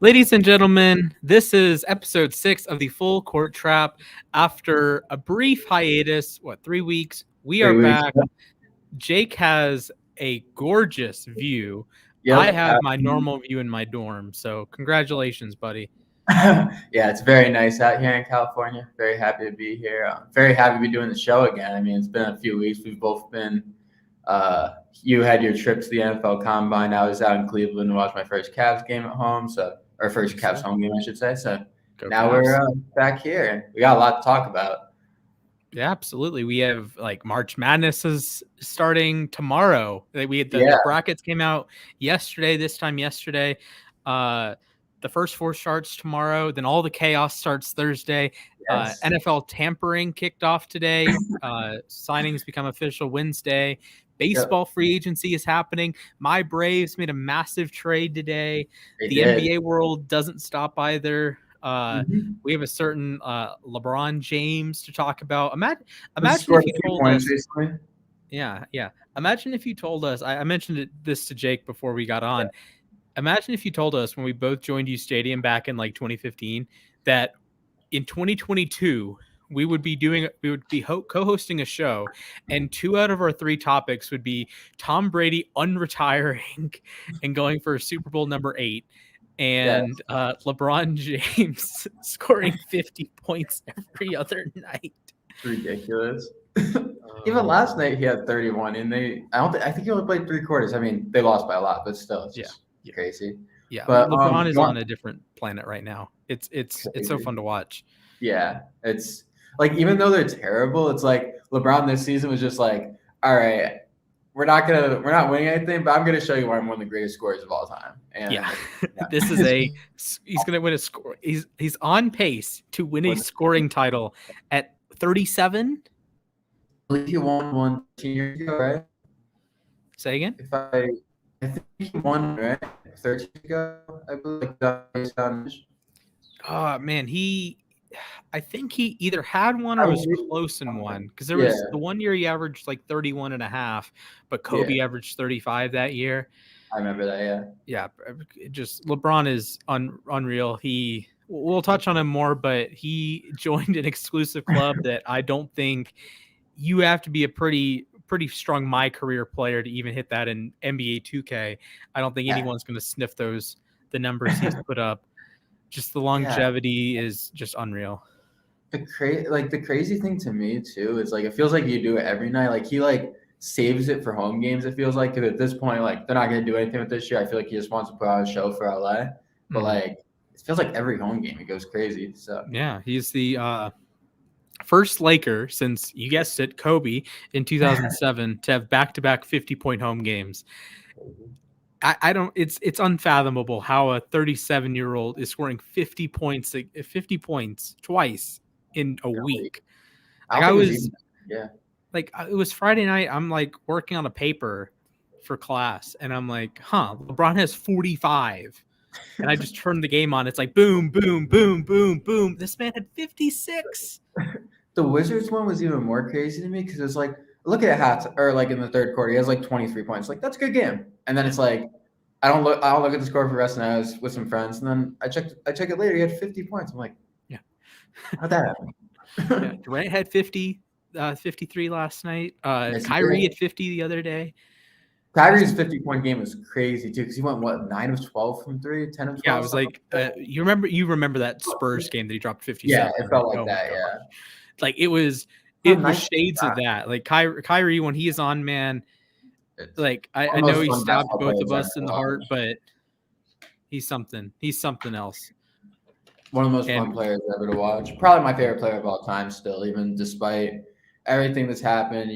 Ladies and gentlemen, this is episode 6 of the Full Court Trap. After a brief hiatus, 3 weeks, we are 3 weeks. back. Jake has a gorgeous view. Yep. I have my normal view in my dorm, so congratulations, buddy. Yeah, it's very nice out here in California. Very happy to be here. I'm very happy to be doing the show again. I mean, it's been a few weeks. We've both been. You had your trip to the NFL Combine. I was out in Cleveland to watch my first Cavs game at home. Our first Cavs home game, I should say. So now we're back here, and we got a lot to talk about. Yeah, absolutely. We have March Madness is starting tomorrow. We had the brackets came out yesterday. The first four starts tomorrow. Then all the chaos starts Thursday. Yes. NFL tampering kicked off today. Signings become official Wednesday. Baseball free agency is happening. My Braves made a massive trade today. The NBA world doesn't stop either. We have a certain LeBron James to talk about. Imagine if you told us. Yeah. Imagine if you told us. I mentioned this to Jake before we got on. Imagine if you told us when we both joined uSTADIUM back in 2015 that in 2022 we would be co-hosting a show, and 2 out of our 3 topics would be Tom Brady unretiring and going for Super Bowl number 8. And LeBron James scoring 50 points every other night. Ridiculous. Even last night he had 31, and I think he only played 3 quarters. I mean, they lost by a lot, but still, it's just crazy. Yeah, but LeBron is on a different planet right now. It's so fun to watch. Yeah, it's like, even though they're terrible, it's like LeBron this season was just like, all right, we're not winning anything, but I'm gonna show you why I'm one of the greatest scorers of all time. And this is he's gonna win a score. He's on pace to win a scoring title at 37. I believe he won one 10 years ago, right? Say again? I think he won, right? 13 years ago, I believe. Oh man, I think he either had one or was close in one, because there was the 1 year he averaged 31.5, but Kobe averaged 35 that year. I remember that. Yeah. Just LeBron is unreal. We'll touch on him more, but he joined an exclusive club that I don't think you have to be a pretty strong My Career player to even hit that in NBA 2K. I don't think anyone's going to sniff the numbers he's put up. Just the longevity is just unreal. The crazy thing to me too is it feels like you do it every night. He saves it for home games. It feels like, because at this point, they're not going to do anything with this year. I feel like he just wants to put on a show for LA. But it feels like every home game he goes crazy. So yeah, he's the first Laker since, you guessed it, Kobe in 2007 to have back-to-back 50-point home games. It's unfathomable how a 37-year-old is scoring 50 points twice in a week. It was Friday night. I'm working on a paper for class, and I'm like, LeBron has 45. And I just turned the game on. It's like boom, boom, boom, boom, boom. This man had 56. The Wizards one was even more crazy to me, because it's look at in the third quarter, he has 23 points. That's a good game. And then it's I don't look at the score for the rest of the night. I was with some friends, and then I check it later. He had 50 points. I'm like, how'd that happen? Durant had 50, 53 last night. Kyrie had 50 the other day. Kyrie's 50-point game was crazy too, because he went 9 of 12 from 3, 10 of 12. Yeah, it was you remember that Spurs game that he dropped 57. Yeah, it felt like that. Yeah, it was shades of that. Kyrie, when he is on, man. I know he stabbed both of us in the heart, but he's something. He's something else. One of the most fun players ever to watch. Probably my favorite player of all time still, even despite everything that's happened,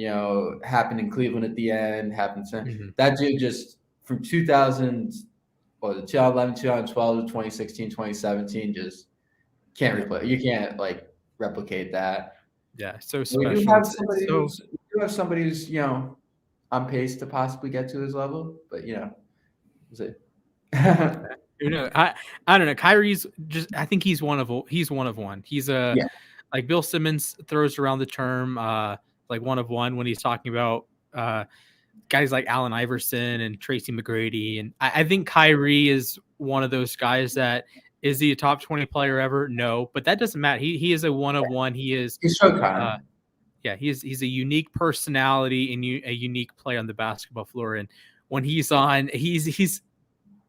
happened in Cleveland at the end, that dude just from 2011, 2012 to 2016, 2017, just can't replay. You can't replicate that. Yeah, so special. We do have somebody who's on pace to possibly get to his level, but we'll see. I don't know. Kyrie's just, I think he's one of one. He's Bill Simmons throws around the term one of one when he's talking about guys like Allen Iverson and Tracy McGrady. And I think Kyrie is one of those guys that is he a top 20 player ever? No, but that doesn't matter. He is a one of one. He's Showtime. He's a unique personality and a unique play on the basketball floor. And when he's on, he's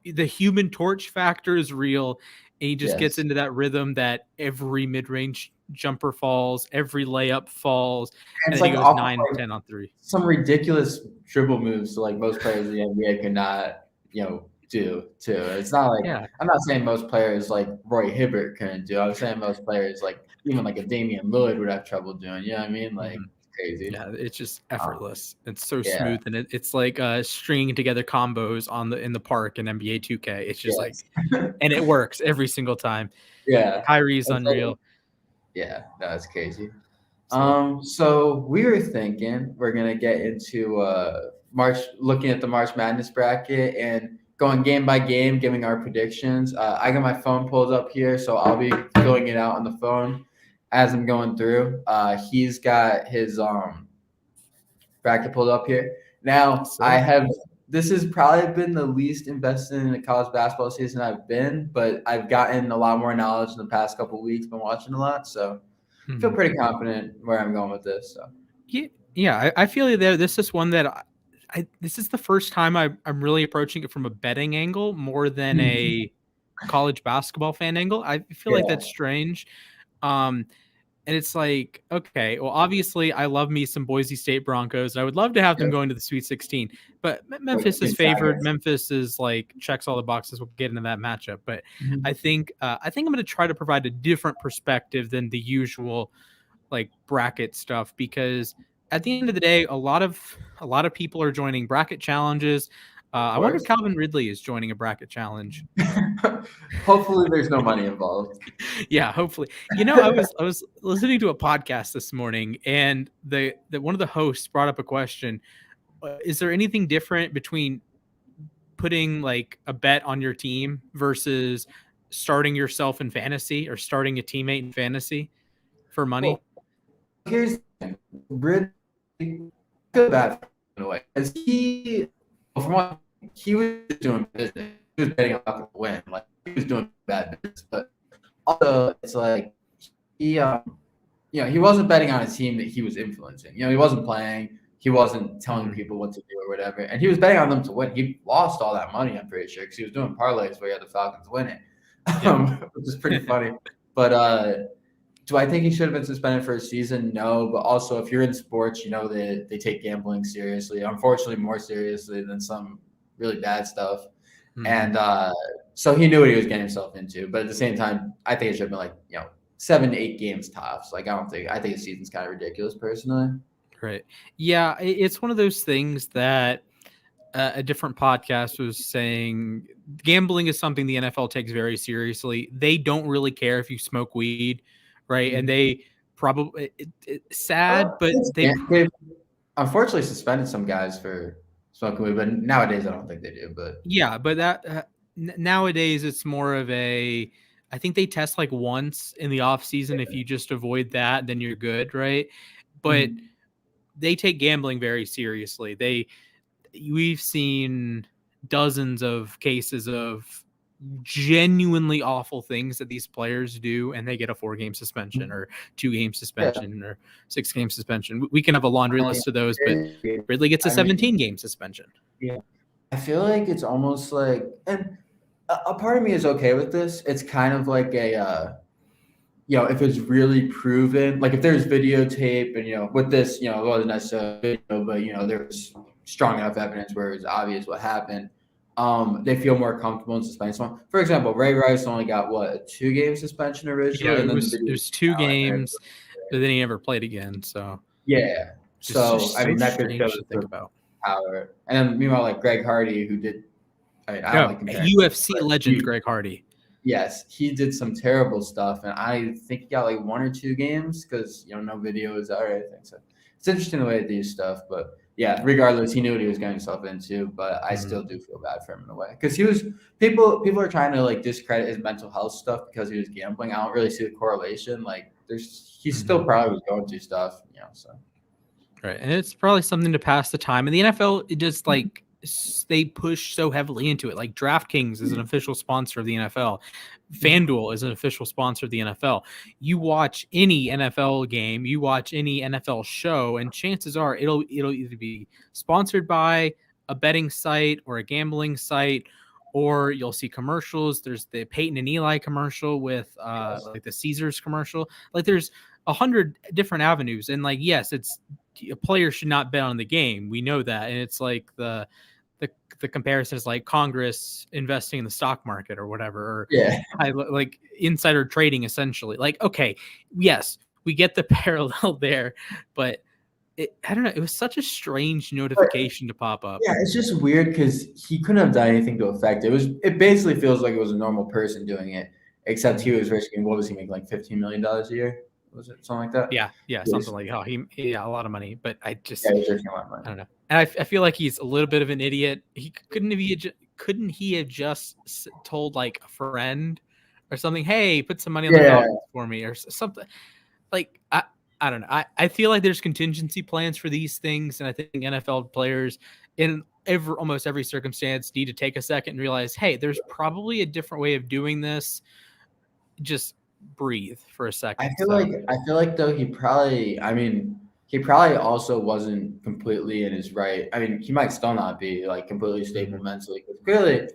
the Human Torch factor is real. And he just gets into that rhythm that every mid-range jumper falls, every layup falls, and then he goes 9-10 on 3. Some ridiculous dribble moves like most players in the NBA could not, do too. It's not like I'm not saying most players like Roy Hibbert couldn't do. I'm saying most players like even like a Damian Lillard would have trouble doing. You know what I mean? Like crazy. Yeah, it's just effortless. It's so smooth, and it's like stringing together combos in the park in NBA 2K. It's just like, and it works every single time. Yeah, Kyrie's unreal. That's crazy. So we were thinking we're gonna get into looking at the March Madness bracket and going game by game, giving our predictions. I got my phone pulled up here, so I'll be filling it out on the phone as I'm going through. He's got his bracket pulled up here. Now, this has probably been the least invested in a college basketball season I've been, but I've gotten a lot more knowledge in the past couple of weeks, been watching a lot, so I feel pretty confident where I'm going with this. So. Yeah, I feel you there. This is one that this is the first time I'm really approaching it from a betting angle more than a college basketball fan angle. I feel like that's strange. And it's like, okay, well, obviously I love me some Boise State Broncos. I would love to have them going to the Sweet 16, but Memphis is favored. Memphis is like checks all the boxes. We'll get into that matchup, but I think I'm going to try to provide a different perspective than the usual like bracket stuff, because at the end of the day, a lot of people are joining bracket challenges. I wonder if Calvin Ridley is joining a bracket challenge. Hopefully there's no money involved. Yeah, hopefully. I was listening to a podcast this morning, and the one of the hosts brought up a question. Is there anything different between putting like a bet on your team versus starting yourself in fantasy or starting a teammate in fantasy for money? Well, here's the thing. Ridley feel bad in a way. Because he was doing business. He was betting on to win. Like he was doing bad business. But also it's like he wasn't betting on a team that he was influencing. He wasn't playing. He wasn't telling people what to do or whatever. And he was betting on them to win. He lost all that money, I'm pretty sure, because he was doing parlays where he had the Falcons winning. Which is pretty funny. But do I think he should have been suspended for a season? No, but also if you're in sports, they take gambling seriously. Unfortunately, more seriously than some really bad stuff. And so he knew what he was getting himself into. But at the same time, I think it should have been like 7 to 8 games tops. Like I think the season's kind of ridiculous personally. Right. Yeah, it's one of those things that a different podcast was saying gambling is something the NFL takes very seriously. They don't really care if you smoke weed. Right. And they probably it's sad, but they've unfortunately suspended some guys for smoking weed, but nowadays I don't think they do. But yeah, but that nowadays it's more of I think they test like once in the off season. If you just avoid that, then you're good. Right. But they take gambling very seriously. We've seen dozens of cases of genuinely awful things that these players do, and they get a 4-game suspension or 2-game suspension or 6-game suspension. We can have a laundry list of those, but Ridley gets a 17-game suspension. Yeah, I feel like it's almost like, and a part of me is okay with this. It's kind of like a if it's really proven, like if there's videotape and with this, it wasn't necessarily video, but there's strong enough evidence where it's obvious what happened. They feel more comfortable in suspending someone. For example, Ray Rice only got a 2-game suspension originally. Yeah, it was 2 games, but then he never played again. So yeah, just that could show to think about power. And then meanwhile, like Greg Hardy, who did, I don't like UFC legend Greg Hardy. Yes, he did some terrible stuff, and I think he got like 1 or 2 games because no video is out or anything. So it's interesting the way they do stuff, but. Yeah, regardless, he knew what he was getting himself into, but I still do feel bad for him in a way because he was people are trying to like discredit his mental health stuff because he was gambling. I don't really see the correlation. Like, he still probably was going through stuff, So Right. And it's probably something to pass the time. And the NFL, it just like they push so heavily into it. Like DraftKings is an official sponsor of the NFL. FanDuel is an official sponsor of the NFL. You watch any NFL game, you watch any NFL show, and chances are it'll either be sponsored by a betting site or a gambling site, or you'll see commercials. There's the Peyton and Eli commercial with like the Caesars commercial. Like there's 100 different avenues. And like, yes, it's a player should not bet on the game. We know that. And it's like the comparison is like Congress investing in the stock market or whatever, or like insider trading essentially. Like, okay, yes, we get the parallel there, but I don't know. It was such a strange notification to pop up. Yeah, it's just weird because he couldn't have done anything to affect it. It basically feels like it was a normal person doing it, except he was risking, what was he making, like $15 million a year? Was it something like that? Yeah, something like a lot of money. But I just he's risking a lot of money. I don't know. And I feel like he's a little bit of an idiot. He couldn't he have just told like a friend or something, hey, put some money on the Falcons for me or something. Like I don't know. I feel like there's contingency plans for these things, and I think NFL players in almost every circumstance need to take a second and realize, hey, there's probably a different way of doing this. Just breathe for a second. I feel like though he probably also wasn't completely in his right. I mean, he might still not be like completely stable mentally. But clearly,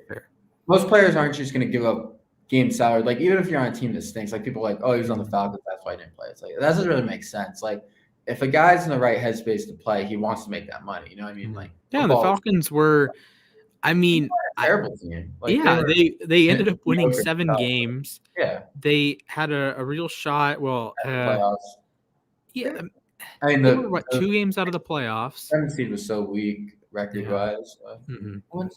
most players aren't just going to give up game salary. Like even if you're on a team that stinks, like people are like, oh, he was on the Falcons, that's why he didn't play. It's like that doesn't really make sense. Like if a guy's in the right headspace to play, he wants to make that money. You know what I mean? Like the Falcons were. I mean, terrible team. Like, they ended up winning 7 games. Yeah, they had a real shot. Well, yeah, I mean, they were 2 games out of the playoffs. 7th seed was so weak record-wise.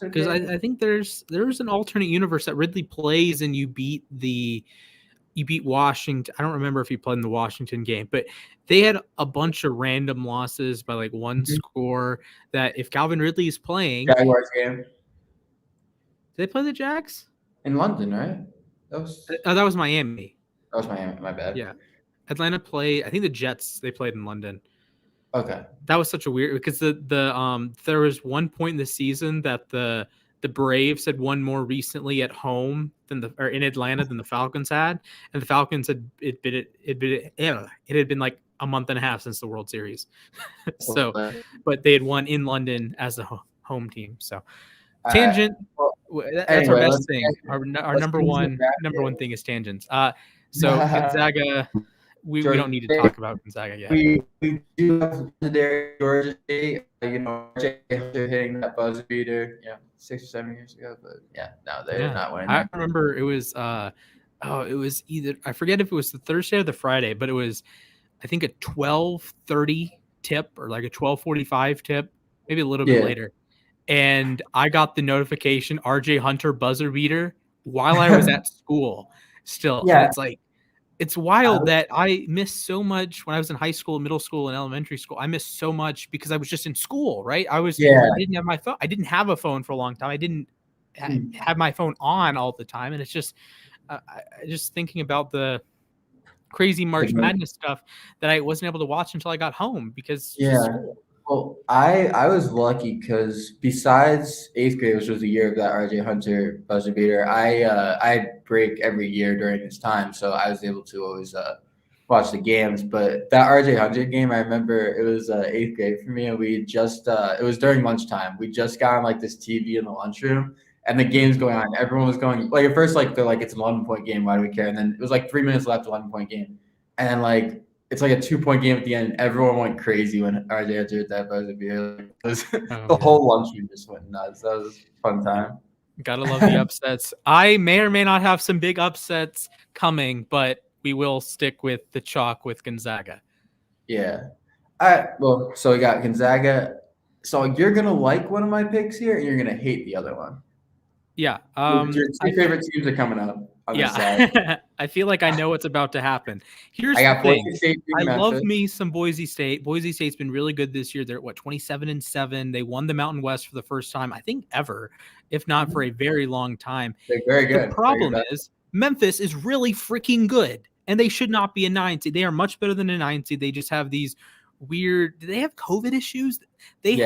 Because I think there's an alternate universe that Ridley plays and you beat Washington. I don't remember if he played in the Washington game, but they had a bunch of random losses by like 1 score that if Calvin Ridley is playing. Jaguars game. Did they play the Jags? In London, right? That was Miami. That was Miami, my bad. Yeah. Atlanta played, I think the Jets, they played in London. Okay. That was such a weird, because there was one point in the season that the Braves had won more recently at home or in Atlanta than the Falcons had, and the Falcons had it had been like a month and a half since the World Series. So, but they had won in London as a home team. So, tangent. That's our best thing. Our number one thing is tangents. So Gonzaga. We don't need to talk about Gonzaga yet. We do have legendary Georgia State, RJ Hunter hitting that buzzer beater, 6 or 7 years ago. But they're not winning. I remember it was it was either, I forget if it was the Thursday or the Friday, but it was I think a 12:30 tip or like a 12:45 tip, maybe a little bit later. And I got the notification RJ Hunter buzzer beater while I was at school still. Yeah. And it's like, it's wild that I missed so much when I was in high school, middle school, and elementary school. I missed so much because I was just in school, right? I didn't have my phone. I didn't have a phone for a long time. I didn't have my phone on all the time. And it's just, just thinking about the crazy March Madness stuff that I wasn't able to watch until I got home because school. Well, I was lucky because besides 8th grade, which was the year of that RJ Hunter buzzer beater, I break every year during this time, so I was able to always watch the games. But that RJ Hunter game, I remember it was 8th grade for me, and we just it was during lunchtime. We just got on like this TV in the lunchroom, and the game's going on. Everyone was going like at first like they're like it's an 11-point game. Why do we care? And then it was like 3 minutes left, 11-point game, and then like. It's like a 2-point game at the end. Everyone went crazy when RJ Hunter did that buzzer beater. The whole lunchroom just went nuts. That was a fun time. Gotta love the upsets. I may or may not have some big upsets coming, but we will stick with the chalk with Gonzaga. Yeah. All right. Well, so we got Gonzaga. So you're gonna like one of my picks here, and you're gonna hate the other one. Yeah. Your 2 favorite teams are coming up. I feel like I know what's about to happen. Here's the thing. I love me some Boise State. Boise State's been really good this year. They're 27-7. They won the Mountain West for the first time, I think ever, if not for a very long time. They're very good. The problem is Memphis is really freaking good, and they should not be a 9 seed. They are much better than a 9 seed. They just have these weird. Do they have COVID issues? They've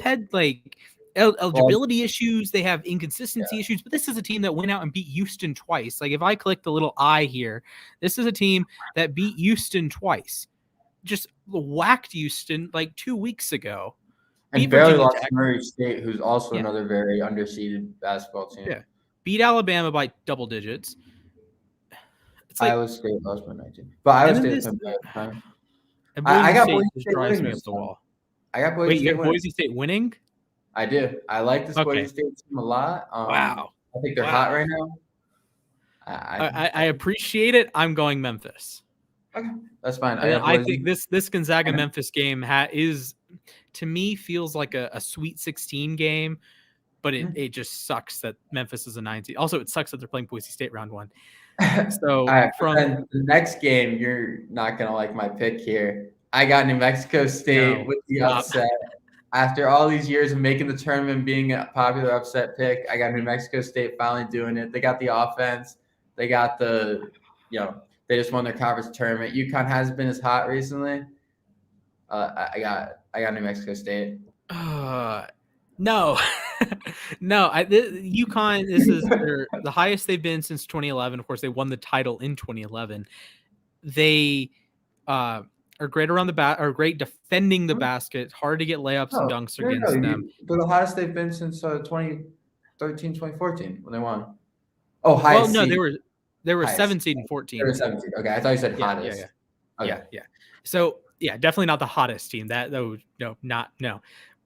had like eligibility issues. They have inconsistency issues. But this is a team that went out and beat Houston twice. Like if I click the little I here, this is a team that beat Houston twice. Just whacked Houston like 2 weeks ago. And barely lost to Murray State, who's also another very underseeded basketball team. Yeah. Beat Alabama by double digits. It's like, Iowa State lost by 19. But Iowa State's been better time. I got Boise State winning this time. I got Boise State winning. Boise State winning? I do. I like this Boise State team a lot. Wow. I think they're hot right now. I appreciate it. I'm going Memphis. Okay, that's fine. I think this Gonzaga Memphis game is, to me, feels like a Sweet 16 game, but it just sucks that Memphis is a 9 seed. Also, it sucks that they're playing Boise State round 1. So the next game, you're not gonna like my pick here. I got New Mexico State with the upset. After all these years of making the tournament, being a popular upset pick, I got New Mexico State finally doing it. They got the offense. They got they just won their conference tournament. UConn hasn't been as hot recently. I got New Mexico State. No. UConn, this is the highest they've been since 2011. Of course, they won the title in 2011. They are great around are great defending the basket. It's hard to get layups and dunks against them. They're the hottest they've been since 2013, 2014 when they won. Oh, highest. Well, no, they were 7 seed and 14. They were 7 seed. Okay, I thought you said hottest. Yeah. So definitely not the hottest team. No.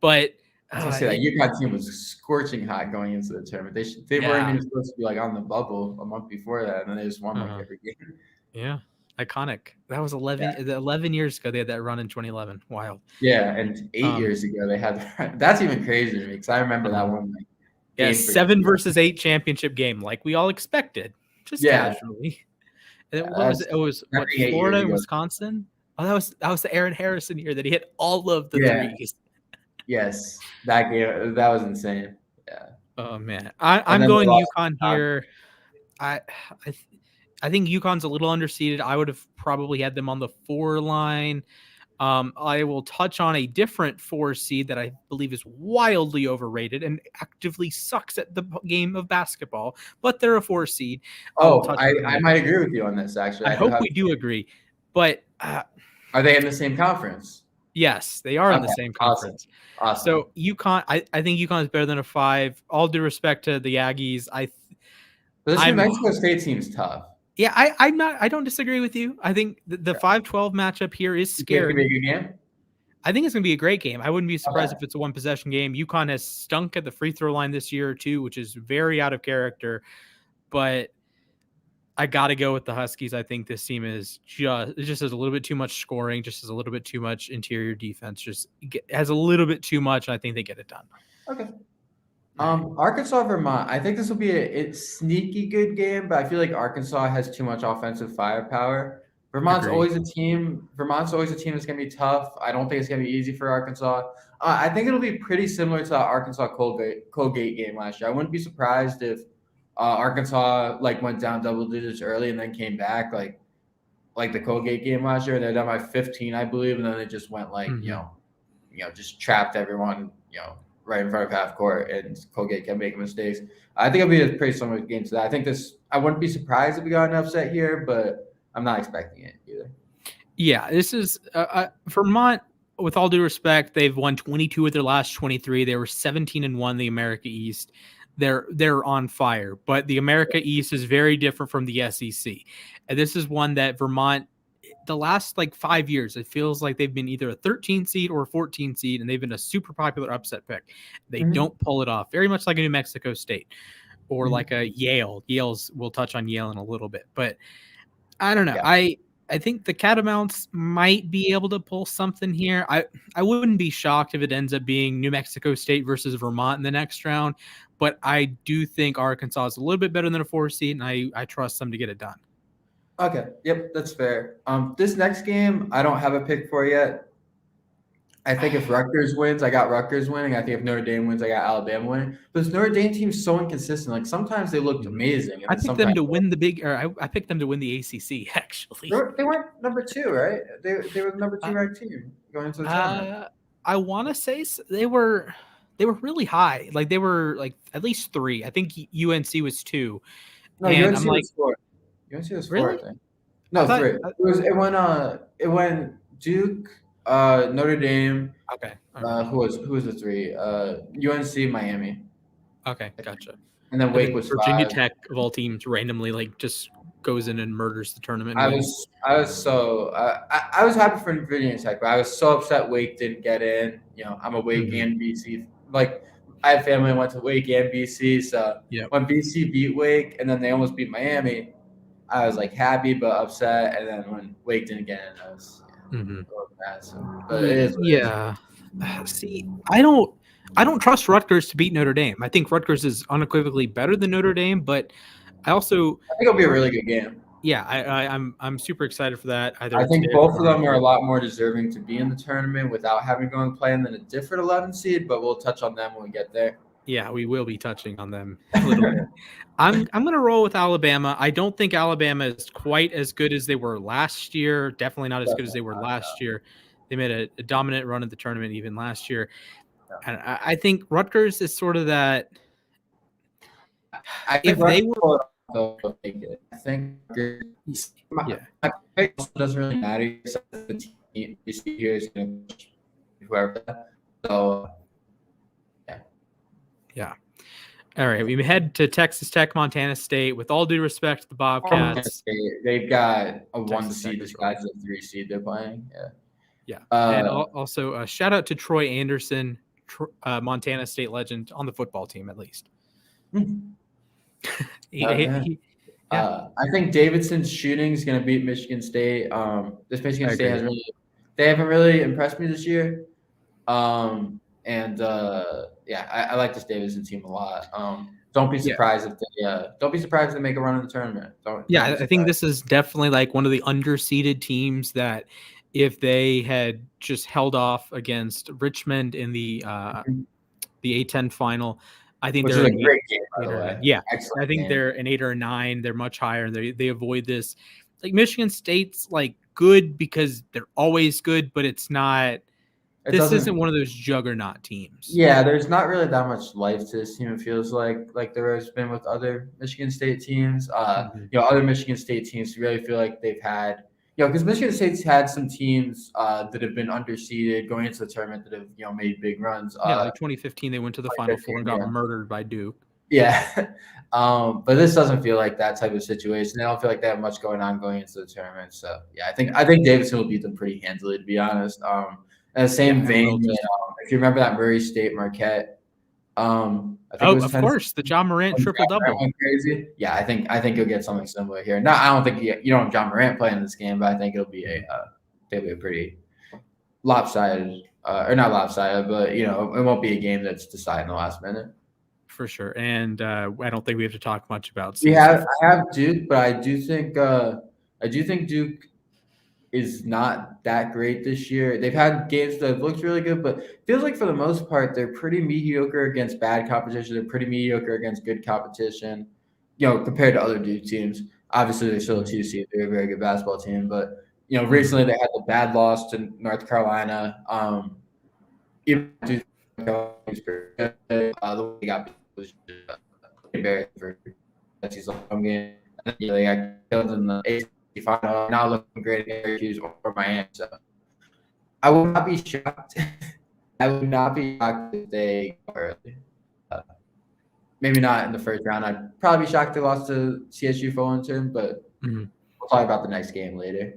But I was gonna say that UConn team was scorching hot going into the tournament. They weren't even supposed to be like on the bubble a month before that, and then they just won like every game. Yeah, iconic. That was 11 years ago. They had that run in 2011. Wild. Yeah, and 8 years ago they had. That's even crazier to me because I remember that one. Like, 7 versus 8 championship game, like we all expected, just casually. And then what was it? It was Florida and Wisconsin. Oh, that was the Aaron Harrison year that he hit all of the threes. Yes, that game that was insane. Yeah. Oh man, I'm going UConn here. I think UConn's a little underseeded. I would have probably had them on the 4 line. I will touch on a different 4 seed that I believe is wildly overrated and actively sucks at the game of basketball, but they're a 4 seed. I might agree with you on this. Actually, I hope we do agree. But are they in the same conference? Yes, they are in the same conference. Awesome. So UConn, I think UConn is better than a 5. All due respect to the Aggies, this New Mexico State team's tough. Yeah, I don't disagree with you. I think the 5-12 matchup here is scary. It's going to be a good game? I think it's going to be a great game. I wouldn't be surprised if it's a 1-possession game. UConn has stunk at the free throw line this year too, which is very out of character. But I got to go with the Huskies. I think this team is just has a little bit too much scoring, just has a little bit too much interior defense, just has a little bit too much, and I think they get it done. Okay. Arkansas, Vermont. I think this will be a sneaky good game, but I feel like Arkansas has too much offensive firepower. Vermont's always a team that's going to be tough. I don't think it's going to be easy for Arkansas. I think it'll be pretty similar to the Arkansas Colgate game last year. I wouldn't be surprised if Arkansas went down double digits early and then came back like the Colgate game last year. They're down by 15, I believe, and then it just went just trapped everyone, right in front of half court, and Colgate kept making mistakes. I think it'll be a pretty similar game to that. I think I wouldn't be surprised if we got an upset here, but I'm not expecting it either. Yeah, this is Vermont. With all due respect, they've won 22 of their last 23. They were 17-1 the America East. They're on fire, but the America East is very different from the SEC. And this is one that Vermont, the last 5 years, it feels like they've been either a 13 seed or a 14 seed, and they've been a super popular upset pick. They don't pull it off, very much like a New Mexico State or like a Yale. We'll touch on Yale in a little bit, but I don't know. Yeah. I think the Catamounts might be able to pull something here. I wouldn't be shocked if it ends up being New Mexico State versus Vermont in the next round, but I do think Arkansas is a little bit better than a 4 seed, and I trust them to get it done. Okay. Yep, that's fair. This next game, I don't have a pick for yet. I think if Rutgers wins, I got Rutgers winning. I think if Notre Dame wins, I got Alabama winning. But this Notre Dame team's so inconsistent. Like sometimes they looked amazing, and I then picked them sometimes to win the big. Or I picked them to win the ACC. Actually, they weren't number 2, right? They were the number 2 ranked team going into the tournament. I want to say they were really high. Like they were like at least 3. I think UNC was 2. No, and UNC I'm like, was 4. UNC was 4, really? I think. No, 3. It went Duke, Notre Dame. Okay. Who was the 3? UNC, Miami. Okay, gotcha. And then Wake was Virginia 5. Tech of all teams randomly like just goes in and murders the tournament. I was happy for Virginia Tech, but I was so upset Wake didn't get in. You know, I'm a Wake and BC. Like I have family that went to Wake and BC, so when BC beat Wake and then they almost beat Miami, I was like happy but upset. And then when Wake didn't get in, I was mad. So, but it is what it is. See, I don't trust Rutgers to beat Notre Dame. I think Rutgers is unequivocally better than Notre Dame, but I think it'll be a really good game. Yeah, I'm super excited for that. I think both of them are a lot more deserving to be in the tournament without having to go and play than a different 11 seed, but we'll touch on them when we get there. Yeah, we will be touching on them a little bit. I'm going to roll with Alabama. I don't think Alabama is quite as good as they were last year. Definitely not as good as they were last year. They made a dominant run at the tournament even last year. And I think Rutgers is sort of that. If they were, I think my pick doesn't really matter. The team here is going to whoever. So yeah. All right, we head to Texas Tech, Montana State. With all due respect to the Bobcats, they've got a 1 seed besides the 3 seed they're playing. Yeah. And also shout out to Troy Anderson, Montana State legend on the football team at least. I think Davidson's shooting is going to beat Michigan State. This Michigan State they haven't really impressed me this year. I like this Davidson team a lot. Don't be surprised if they make a run in the tournament. I think this is definitely like one of the underseeded teams that if they had just held off against Richmond in the A10 final, I think they're a great game, by the way. Yeah, excellent. I think they're an 8 or a 9. They're much higher, and they avoid this. Like Michigan State's like good because they're always good, but it's not. This isn't one of those juggernaut teams. Yeah, there's not really that much life to this team. It feels like there has been with other Michigan State teams. Other Michigan State teams really feel like they've had. Because Michigan State's had some teams that have been underseeded going into the tournament that have made big runs. Like 2015, they went to the Final Four and got murdered by Duke. Yeah, but this doesn't feel like that type of situation. They don't feel like they have much going on going into the tournament. So yeah, I think Davidson will beat them pretty handily, to be honest. In the same vein, if you remember that Murray State Marquette. Of course, the John Morant triple double. Crazy. Yeah, I think you'll get something similar here. No, I don't think you don't have John Morant playing this game, but I think it'll be a pretty lopsided, or not lopsided, but it won't be a game that's decided in the last minute. For sure, and I don't think we have to talk much about. I have Duke, but I do think Duke is not that great this year. They've had games that have looked really good, but it feels like for the most part, they're pretty mediocre against bad competition. They're pretty mediocre against good competition, compared to other Duke teams. Obviously, they're still a 2 seed. They're a very good basketball team, but, recently they had the bad loss to North Carolina. Even the way they got was just embarrassing for that season game. They got killed in the ACC final, not looking great at Syracuse or Miami. So I would not be shocked. If they go early. Maybe not in the first round. I'd probably be shocked they lost to CSU Fullerton, but we'll talk about the next game later.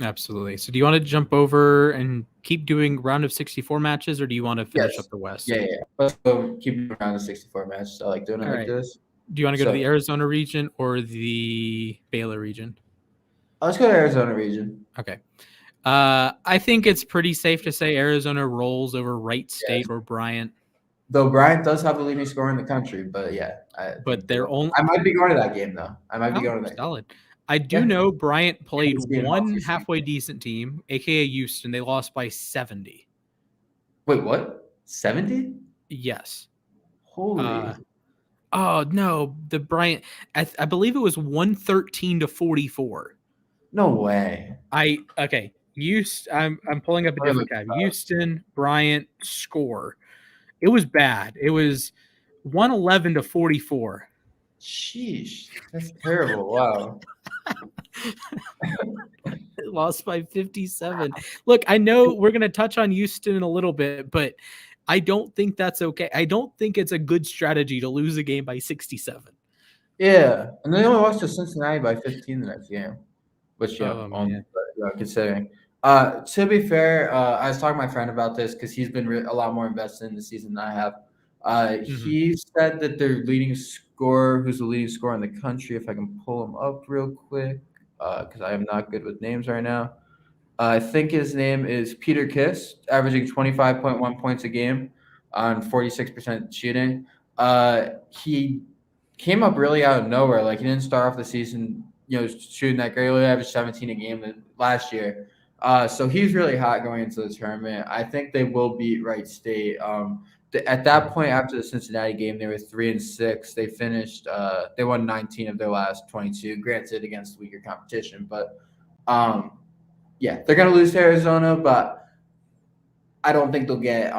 Absolutely. So do you want to jump over and keep doing round of 64 matches, or do you want to finish up the West? Yeah. Let's go keep round of 64 matches. I like doing it like this. Do you want to go to the Arizona region or the Baylor region? Let's go to Arizona region. Okay. I think it's pretty safe to say Arizona rolls over Wright State or Bryant. Though Bryant does have the leading scorer in the country, but yeah. I might be going to that game, though. Solid. I do know Bryant played one halfway decent team, a.k.a. Houston. They lost by 70. Wait, what? 70? Yes. Holy. Oh no, the Bryant. I believe it was 113-44. No way. Okay. I'm pulling up a different tab. Houston Bryant score. It was bad. It was 111-44. Sheesh, that's terrible. Wow. Lost by 57. Look, I know we're going to touch on Houston in a little bit, but I don't think that's okay. I don't think it's a good strategy to lose a game by 67. Yeah, and they only lost to Cincinnati by 15 the next game, which considering. To be fair, I was talking to my friend about this because he's been a lot more invested in the season than I have. He said that their leading scorer, who's the leading scorer in the country, if I can pull him up real quick, because I am not good with names right now. I think his name is Peter Kiss, averaging 25.1 points a game on 46% shooting. He came up really out of nowhere. Like, he didn't start off the season, shooting that great. He only averaged 17 a game last year. So he's really hot going into the tournament. I think they will beat Wright State. At that point, after the Cincinnati game, they were 3-6. They finished. They won 19 of their last 22. Granted, against weaker competition, but yeah, they're gonna lose to Arizona, but I don't think they'll get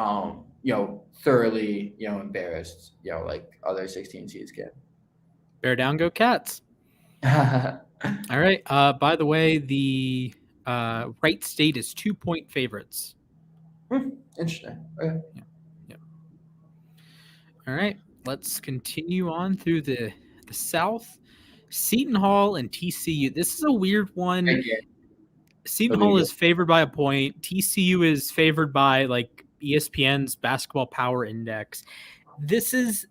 thoroughly embarrassed, like other 16 seeds can. Bear down, go Cats. All right. By the way, the Wright State is 2-point favorites. Interesting. Okay. Yeah. All right. Let's continue on through the South. Seton Hall and TCU. This is a weird one. Seton Hall is favored by a point. TCU is favored by like ESPN's Basketball Power Index. This is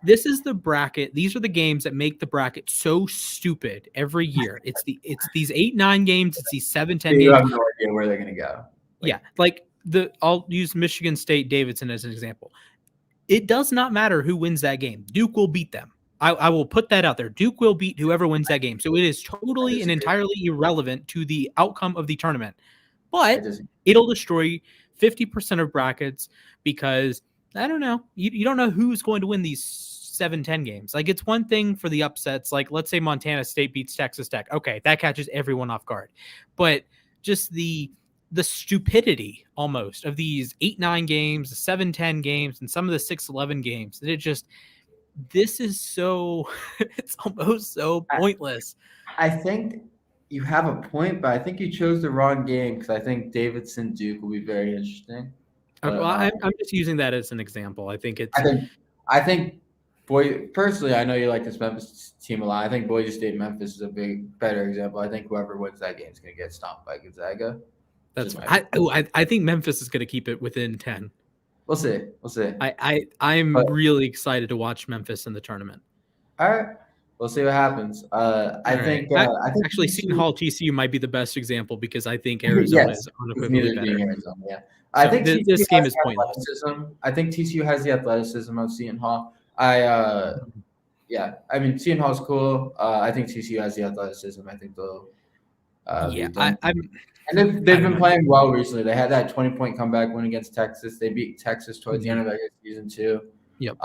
the bracket. These are the games that make the bracket so stupid every year. It's these 8-9 games. It's these 7-10 games. You have no idea where they're gonna go. I'll use Michigan State Davidson as an example. It does not matter who wins that game. Duke will beat them. I will put that out there. Duke will beat whoever wins that game. So it is totally and entirely irrelevant to the outcome of the tournament. But it'll destroy 50% of brackets because, I don't know, you don't know who's going to win these 7-10 games. Like, it's one thing for the upsets. Like, let's say Montana State beats Texas Tech. Okay, that catches everyone off guard. But just the stupidity almost of these 8-9 games, the 7-10 games, and some of the 6-11 games, this is so it's almost so pointless. I think you have a point, but I think you chose the wrong game because I think Davidson Duke will be very interesting. But, I'm just using that as an example. I think personally, I know you like this Memphis team a lot. I think Boise State Memphis is a better example. I think whoever wins that game is going to get stomped by Gonzaga. I think Memphis is going to keep it within 10. We'll see. I'm really excited to watch Memphis in the tournament. All right. We'll see what happens. I think actually Seton Hall TCU might be the best example because I think Arizona is unequivocally better. Arizona, yeah. I think this game is pointless. I think TCU has the athleticism of Seton Hall. I mean, Seton Hall's cool. I think TCU has the athleticism. I think they'll. And they've been playing well recently. They had that 20-point comeback win against Texas. They beat Texas towards the end of that season too. Yep.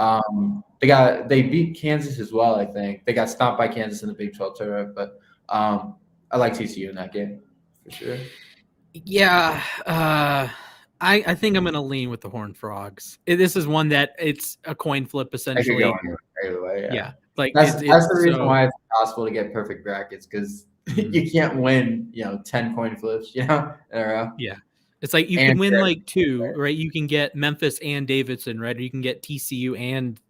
They beat Kansas as well. I think they got stomped by Kansas in the Big 12 tournament, but I like TCU in that game for sure. Yeah. I think I'm going to lean with the Horned Frogs. This is one that it's a coin flip essentially. Either way, yeah. Like that's the reason why it's possible to get perfect brackets because you can't win, 10 coin flips, in a row. Yeah. It's like you can win like 2, right? You can get Memphis and Davidson, right? Or you can get TCU and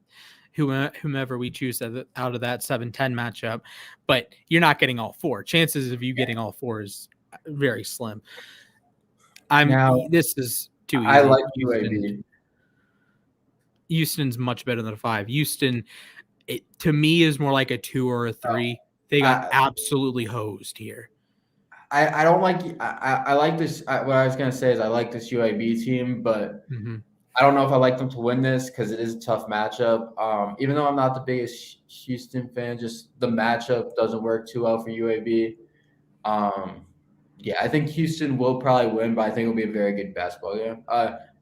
whomever we choose out of that 7-10 matchup, but you're not getting all 4. Chances of you getting all 4 is very slim. This is too easy. I like UAB. Houston's much better than a 5. Houston, to me, is more like a 2 or a 3. They got absolutely hosed here. I don't like. I like this. What I was gonna say is I like this UAB team, but I don't know if I like them to win this because it is a tough matchup. Even though I'm not the biggest Houston fan, just the matchup doesn't work too well for UAB. I think Houston will probably win, but I think it'll be a very good basketball game.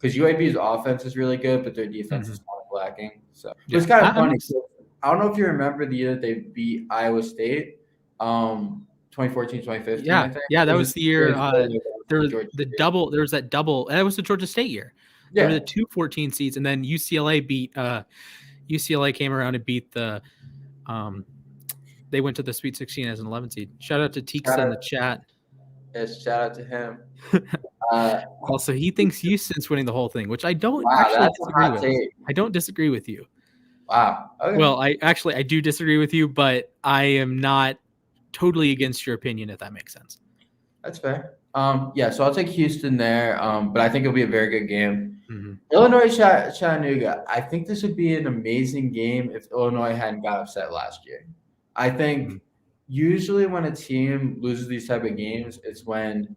because UAB's offense is really good, but their defense is kind of lacking. So it's kind of funny. I don't know if you remember the year that they beat Iowa State, 2014, 2015. Yeah, I think. yeah, that was the year. There was that double. That was the Georgia State year. There were the 2 14 seeds, and then UCLA beat. UCLA came around and beat the. They went to the Sweet 16 as an 11 seed. Shout out to Teeks in the chat. Yes, shout out to him. Also, he thinks Houston's winning the whole thing, which I don't actually disagree with. I don't disagree with you. Wow. Okay. Well, I do disagree with you, but I am not totally against your opinion, if that makes sense. That's fair. Yeah, so I'll take Houston there, but I think it'll be a very good game. Mm-hmm. Illinois Chattanooga. I think this would be an amazing game if Illinois hadn't got upset last year. I think usually when a team loses these type of games, it's when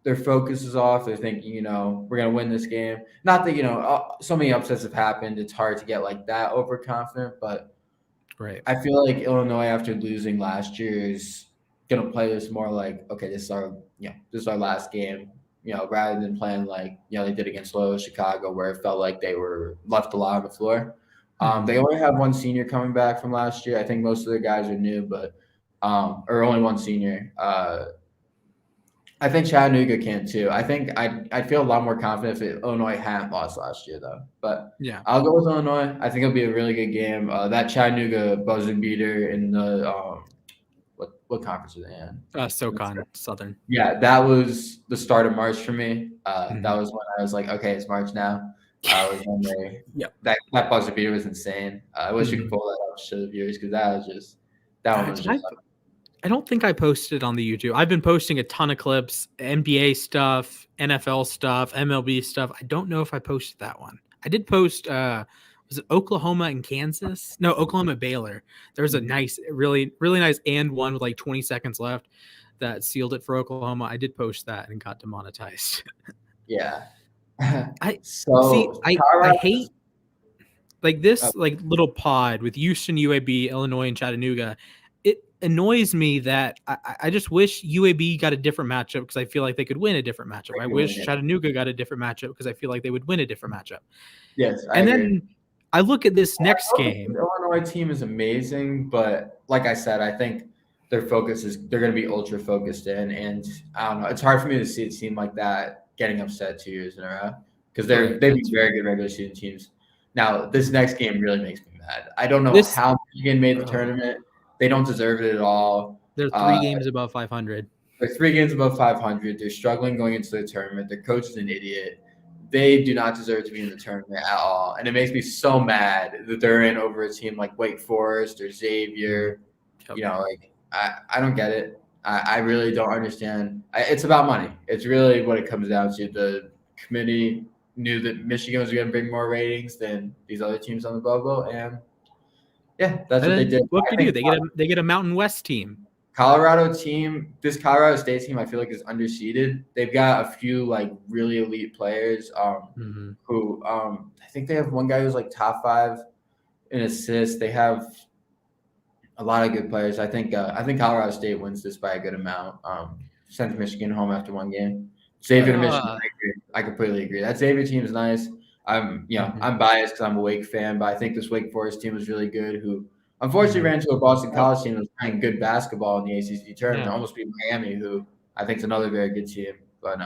their focus is off. They're thinking, we're going to win this game. Not that, so many upsets have happened. It's hard to get like that overconfident, but right. I feel like Illinois, after losing last year, is going to play this more like, okay, this is our last game, rather than playing like, they did against Loyola Chicago, where it felt like they were left a lot on the floor. They only have one senior coming back from last year. I think most of the guys are new, but or only one senior. I think Chattanooga can too. I think I'd feel a lot more confident if Illinois hadn't lost last year, though. But yeah, I'll go with Illinois. I think it'll be a really good game. That Chattanooga buzzer beater in the what conference are they in? SoCon Southern. Yeah, that was the start of March for me. That was when I was like, okay, it's March now. Was when that buzzer beater was insane. I wish you could pull that up to show the viewers, because that one was just. I don't think I posted on the YouTube. I've been posting a ton of clips, NBA stuff, NFL stuff, MLB stuff. I don't know if I posted that one. I did post, was it Oklahoma and Kansas? No, Oklahoma and Baylor. There was a nice, really, really nice and one with like 20 seconds left that sealed it for Oklahoma. I did post that and got demonetized. Yeah. I hate like this like little pod with Houston, UAB, Illinois, and Chattanooga. It annoys me that I just wish UAB got a different matchup, because I feel like they could win a different matchup. I wish Chattanooga got a different matchup, because I feel like they would win a different matchup. Yes, I agree. Then I look at this next game. The Illinois team is amazing, but like I said, I think their focus is they're going to be ultra focused in, and I don't know. It's hard for me to see a team like that getting upset 2 years in a row, because they've been very good regular season teams. Now, this next game really makes me mad. I don't know how Michigan made the tournament. They don't deserve it at all. They're 3 games above 500. They're 3 games above 500. They're struggling going into the tournament. Their coach is an idiot. They do not deserve to be in the tournament at all. And it makes me so mad that they're in over a team like Wake Forest or Xavier. I don't get it. I really don't understand. It's about money. It's really what it comes down to. The committee knew that Michigan was going to bring more ratings than these other teams on the bubble, and yeah, that's what they did. What do they do? They get a Mountain West team. This Colorado State team, I feel like is underseeded. They've got a few like really elite players who I think they have one guy who's like top 5 in assists. They have a lot of good players. I think Colorado State wins this by a good amount. Sends Michigan home after 1 game. Xavier to Michigan, I completely agree. That Xavier team is nice. I'm biased because I'm a Wake fan, but I think this Wake Forest team was really good, who unfortunately ran into a Boston College team that was playing good basketball in the ACC tournament. Almost beat Miami, who I think is another very good team. But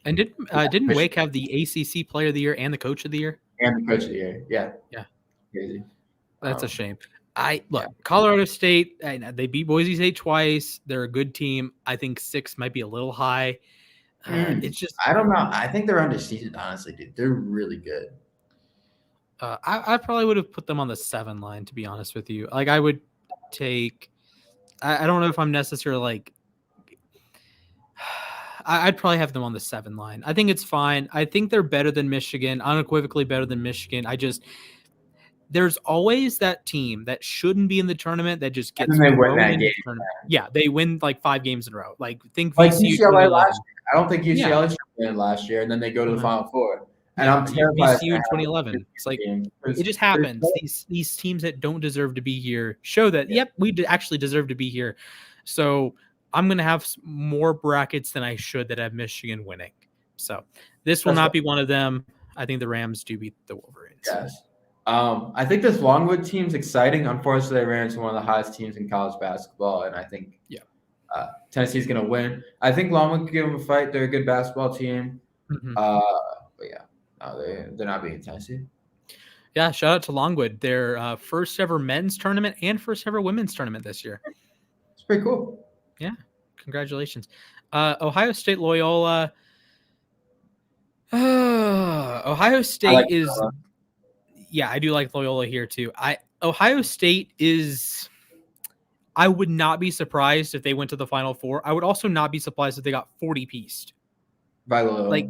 and didn't Wake have the ACC Player of the Year and the Coach of the Year? And the Coach of the Year, yeah. Crazy. That's a shame. Colorado State, they beat Boise State twice. They're a good team. I think 6 might be a little high. It's just I don't know. I think they're underseeded, honestly, dude. They're really good. I probably would have put them on the 7 line, to be honest with you. Like, I would take. I don't know if I'm necessarily like. I'd probably have them on the 7 line. I think it's fine. I think they're better than Michigan, unequivocally better than Michigan. There's always that team that shouldn't be in the tournament that just gets thrown in the tournament. Yeah, they win like 5 games in a row. Like UCLA last year. I don't think UCLA should win last year, and then they go to the Final Four. And I'm terrified. VCU in 2011. It's like it just happens. These teams that don't deserve to be here show that. Yep, we actually deserve to be here. So I'm going to have more brackets than I should that have Michigan winning. So this will not be one of them. I think the Rams do beat the Wolverines. Yes. I think this Longwood team's exciting. Unfortunately, they ran into one of the hottest teams in college basketball, and I think Tennessee's going to win. I think Longwood could give them a fight. They're a good basketball team. Mm-hmm. But yeah, no, they're not beating Tennessee. Yeah, shout out to Longwood. Their first ever men's tournament and first ever women's tournament this year. It's pretty cool. Yeah, congratulations. Ohio State Loyola. Ohio State is Loyola. Yeah, I do like Loyola here too. Ohio State is. I would not be surprised if they went to the Final Four. I would also not be surprised if they got 40-pieced. By Loyola,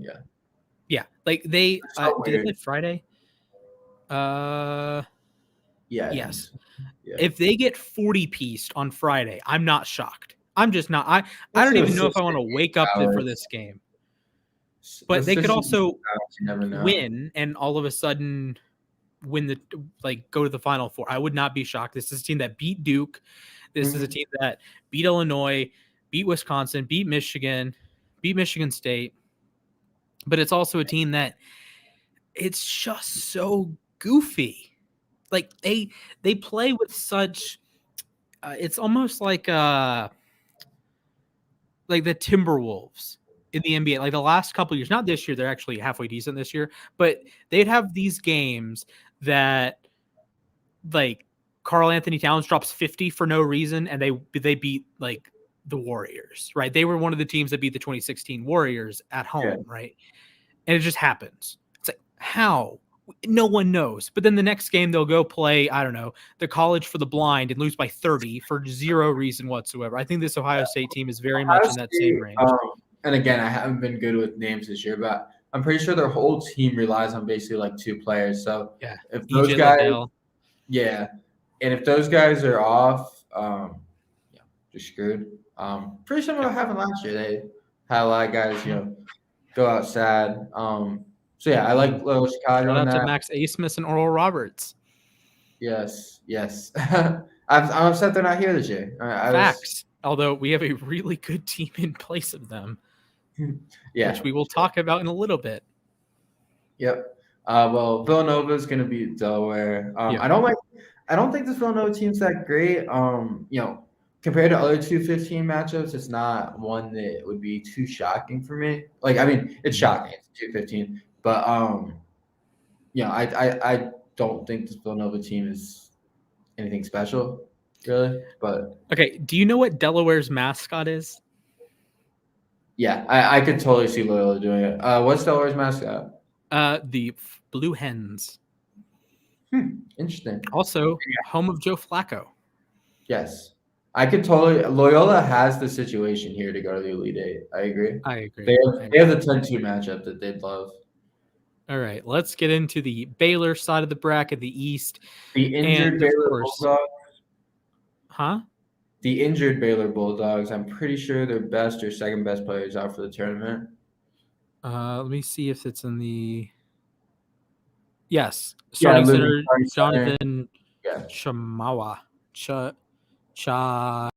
yeah. Like they did they play Friday? Yes. Yeah. If they get 40-pieced on Friday, I'm not shocked. I'm just not. I don't even know if I want to wake up for this game. But they could also win and all of a sudden win go to the Final Four. I would not be shocked. This is a team that beat Duke. This is a team that beat Illinois, beat Wisconsin, beat Michigan State. But it's also a team that it's just so goofy. Like they play with such it's almost like the Timberwolves in the NBA. Like the last couple of years, not this year, they're actually halfway decent this year, but they'd have these games that like Karl Anthony Towns drops 50 for no reason, and they beat like the Warriors, right? They were one of the teams that beat the 2016 Warriors at home, right? And it just happens. It's like, how? No one knows. But then the next game they'll go play, I don't know, the College for the Blind and lose by 30 for zero reason whatsoever. I think this Ohio State team is very much in that same range. And again, I haven't been good with names this year, but I'm pretty sure their whole team relies on basically like two players. So if those guys, and if those guys are off, they're screwed. Pretty similar to what happened last year. They had a lot of guys, go out sad. So yeah, I like Loyola Chicago. Shout out to Max Asmus and Oral Roberts. Yes. I'm upset they're not here this year. Facts. Although we have a really good team in place of them. Which we will talk about in a little bit. Yep. Well, Villanova is going to beat Delaware. I don't think this Villanova team's that great. Compared to other 2-15 matchups, it's not one that would be too shocking for me. Like, I mean, it's shocking. It's 2-15, but I don't think this Villanova team is anything special, really. But okay, do you know what Delaware's mascot is? Yeah, I could totally see Loyola doing it. What's Delaware's mascot? The Blue Hens. Interesting. Also, home of Joe Flacco. Yes. I could totally – Loyola has the situation here to go to the Elite Eight. I agree. They have the 10-2 matchup that they'd love. All right, let's get into the Baylor side of the bracket, the East. The injured Baylor Bulldogs. Huh? The injured Baylor Bulldogs, I'm pretty sure their best or second best players out for the tournament. Let me see if it's in the – yes. Starting center, Jonathan Chamawa. Chamwa.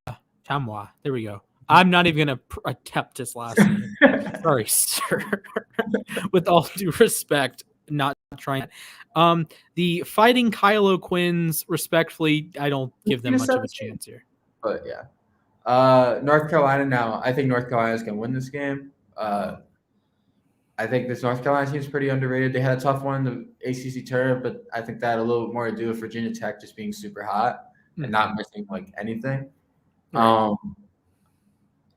There we go. I'm not even going to attempt his last name. Sorry, sir. With all due respect, not trying. The Fighting Kylo Quins, respectfully, I don't give them much of a chance here. But yeah. North Carolina now. I think North Carolina's going to win this game. I think this North Carolina team is pretty underrated. They had a tough one in the ACC tournament, but I think that had a little more to do with Virginia Tech just being super hot and not missing like anything. Right.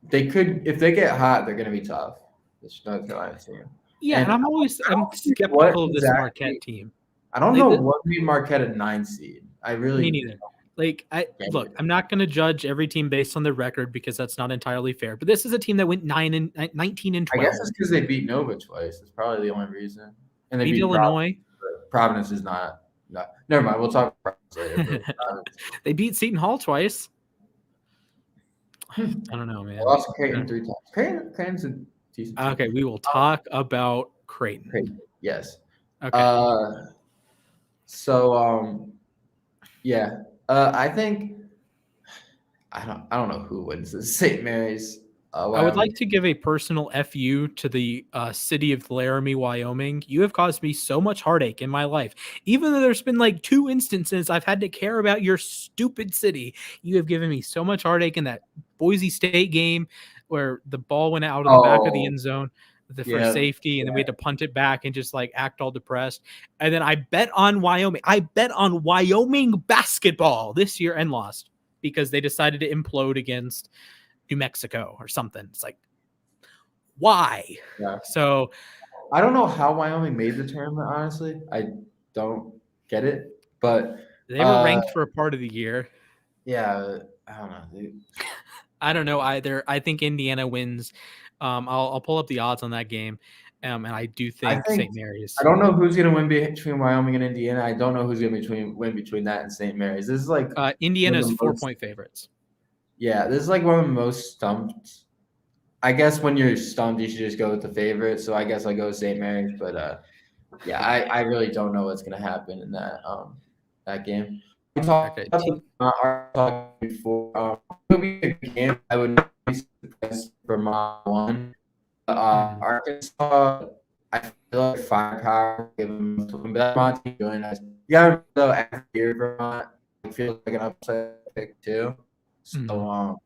They could, if they get hot, they're going to be tough. This North Carolina team. Yeah, and I'm skeptical of this Marquette team. I don't know what made Marquette a 9 seed. Me neither. I'm not going to judge every team based on their record because that's not entirely fair. But this is a team that went 19 and 12. I guess it's because they beat Nova twice. That's probably the only reason. And they beat Illinois. Providence is not. No, never mind. We'll talk about Providence later. They beat Seton Hall twice. I don't know, man. They lost Creighton 3 times. Creighton's a decent team. Okay, we will talk about Creighton. Yes. Okay. I think I don't know who wins this. St. Mary's. I would like to give a personal FU to the city of Laramie, Wyoming. You have caused me so much heartache in my life. Even though there's been like 2 instances I've had to care about your stupid city, you have given me so much heartache in that Boise State game where the ball went out of the back of the end zone for safety, and then we had to punt it back and just like act all depressed. And then I bet on Wyoming. I bet on Wyoming basketball this year and lost because they decided to implode against New Mexico or something. It's like, why? Yeah. So I don't know how Wyoming made the tournament, honestly. I don't get it. But they were ranked for a part of the year. Yeah, I don't know, dude. I don't know either. I think Indiana wins. I'll pull up the odds on that game. And I do think St. Mary's. I don't know who's going to win between Wyoming and Indiana. I don't know who's going to win between that and St. Mary's. This is like Indiana's 4-point favorites. Yeah, this is like one of the most stumped. I guess when you're stumped, you should just go with the favorite. So I guess I go with St. Mary's. But yeah, I really don't know what's going to happen in that game. We talked about before. It'll be a game I would not be surprised Vermont won. Arkansas, I feel like firepower give them something, but that Vermont team really nice. You gotta remember though, after year Vermont, it feels like an upset pick too. So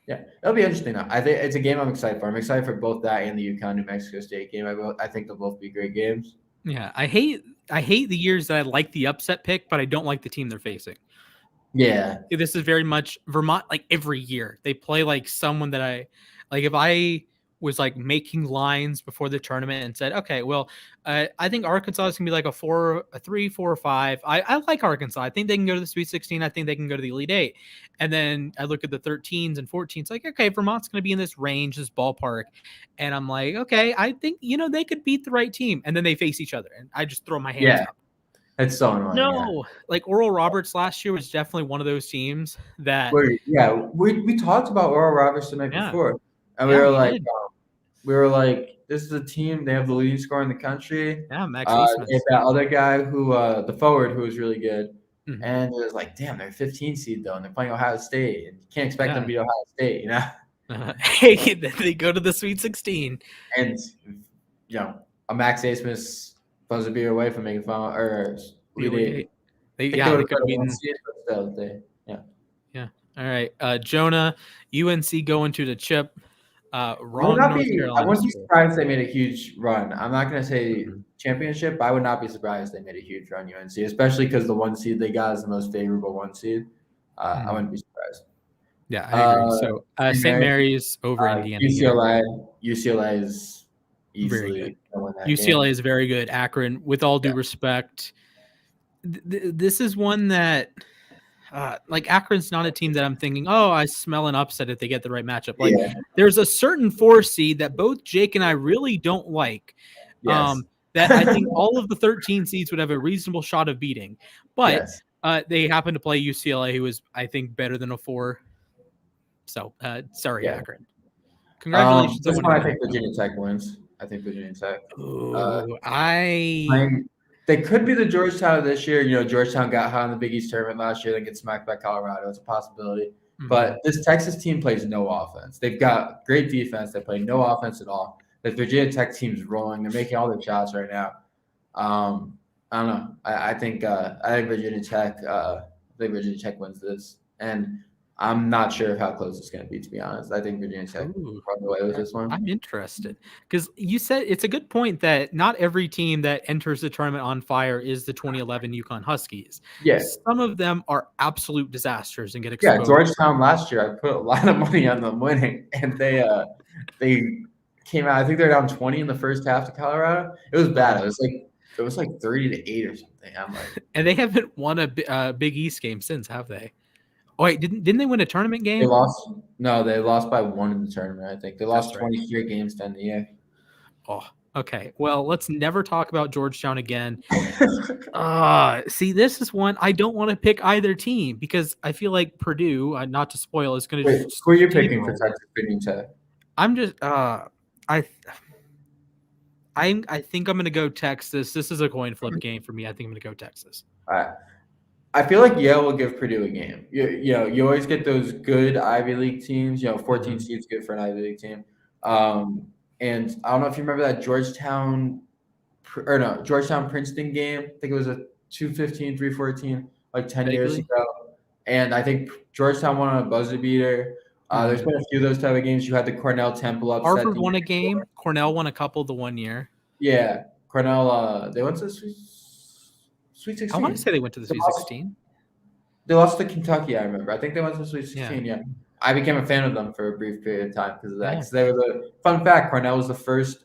yeah, it'll be interesting though. I think it's a game I'm excited for. I'm excited for both that and the UConn New Mexico State game. I think they'll both be great games. Yeah, I hate the years that I like the upset pick, but I don't like the team they're facing. Yeah, this is very much Vermont. Like every year, they play like someone that I like. If I was like making lines before the tournament and said, okay, well, I think Arkansas is gonna be like a 3, 4, or 5. I like Arkansas. I think they can go to the Sweet 16. I think they can go to the Elite 8. And then I look at the 13s and 14s, like, okay, Vermont's gonna be in this range, this ballpark, and I'm like, okay, I think they could beat the right team. And then they face each other, and I just throw my hands up. It's so annoying. No, like Oral Roberts last year was definitely one of those teams that. We talked about Oral Roberts the night before, and we were like, this is a team. They have the leading scorer in the country. Yeah, Max Eastman. They have that other guy who, the forward, who was really good. Mm-hmm. And it was like, damn, they're 15 seed though, and they're playing Ohio State, and you can't expect them to beat Ohio State, Hey, then they go to the Sweet 16, and a Max Eastman supposed to be away from making fun or they could have beaten. Yeah. All right, Jonah, UNC going to the chip. Wrong. I wouldn't be surprised they made a huge run. I'm not going to say championship, but I would not be surprised they made a huge run, UNC, especially because the 1 seed they got is the most favorable 1 seed. I wouldn't be surprised. Yeah, I agree. So St. Mary's over Indiana. UCLA is easily UCLA is very good. Akron, with all due respect, this is one that like Akron's not a team that I'm thinking, I smell an upset if they get the right matchup. Like there's a certain 4 seed that both Jake and I really don't like. That I think all of the 13 seeds would have a reasonable shot of beating, but they happen to play UCLA, who is I think better than a 4. So sorry, Akron. Congratulations. This one I think Virginia Tech wins. I think Virginia Tech. They could be the Georgetown of this year. Georgetown got hot in the Big East tournament last year, then get smacked by Colorado. It's a possibility. Mm-hmm. But this Texas team plays no offense. They've got great defense. They play no offense at all. The Virginia Tech team's rolling. They're making all their shots right now. I don't know. I think Virginia Tech. Virginia Tech wins this, and I'm not sure how close it's going to be, to be honest. I think Virginia Tech run away with this one. I'm interested because you said it's a good point that not every team that enters the tournament on fire is the 2011 UConn Huskies. Yes. Some of them are absolute disasters and get exposed. Yeah, Georgetown last year, I put a lot of money on them winning, and they came out. I think they're down 20 in the first half to Colorado. It was bad. It was like 30-8 or something. I'm like, and they haven't won a Big East game since, have they? Oh, wait, didn't they win a tournament game? They lost. No, they lost by 1 in the tournament, I think. They lost 23 games to end the year. Oh, okay. Well, let's never talk about Georgetown again. See, this is one I don't want to pick either team because I feel like Purdue, not to spoil, is going to. Wait, who are you picking for Texas Virginia Tech? I'm just I think I'm going to go Texas. This is a coin flip game for me. I think I'm going to go Texas. All right. I feel like Yale will give Purdue a game. You always get those good Ivy League teams. 14 seeds good for an Ivy League team. And I don't know if you remember that Georgetown Princeton game. I think it was a 215, 314, like 10 years ago. And I think Georgetown won on a buzzer beater. There's been a few of those type of games. You had the Cornell Temple upset. Harvard won a game. Before. Cornell won a couple the one year. Yeah, Cornell. They went to the Sweet 16. I want to say they went to the Sweet 16. They lost to Kentucky, I remember. I think they went to the Sweet 16, yeah. I became a fan of them for a brief period of time because of that. Because they were the fun fact, Cornell was the first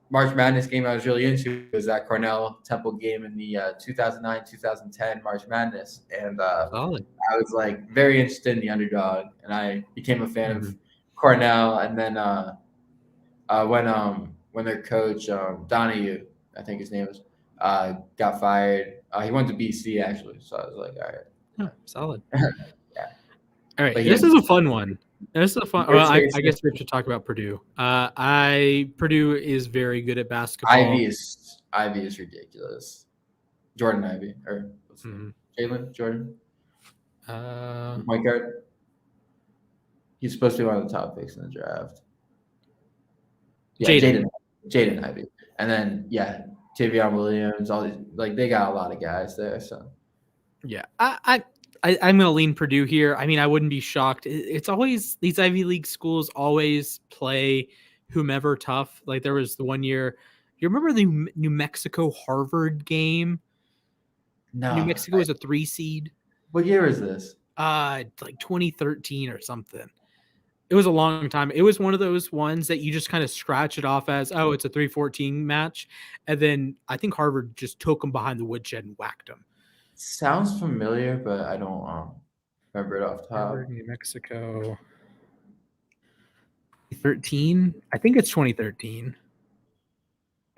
March Madness game I was really into. Was that Cornell Temple game in the 2009-2010 March Madness. And I was like very interested in the underdog, and I became a fan of Cornell. And then when their coach Donahue, I think his name was, got fired. He went to BC actually, so I was like, all right, solid. Yeah. All right, this is a fun one. This is a fun. Well, I guess we should talk about Purdue. Purdue is very good at basketball. Ivy is ridiculous. Jordan Ivy or Jalen Jordan. Point guard. He's supposed to be one of the top picks in the draft. Yeah, Jaden Ivey, and then Tavion Williams, all these, like, they got a lot of guys there. So yeah, I'm gonna lean Purdue here. I mean, I wouldn't be shocked. It's always these Ivy League schools always play whomever tough. Like there was the one year. You remember the New Mexico Harvard game? No, New Mexico was a 3 seed. What year is this? Like 2013 or something. It was a long time. It was one of those ones that you just kind of scratch it off as, oh, it's a 3-14 match. And then I think Harvard just took them behind the woodshed and whacked them. Sounds familiar, but I don't remember it off top. Harvard, New Mexico. 13? I think it's 2013.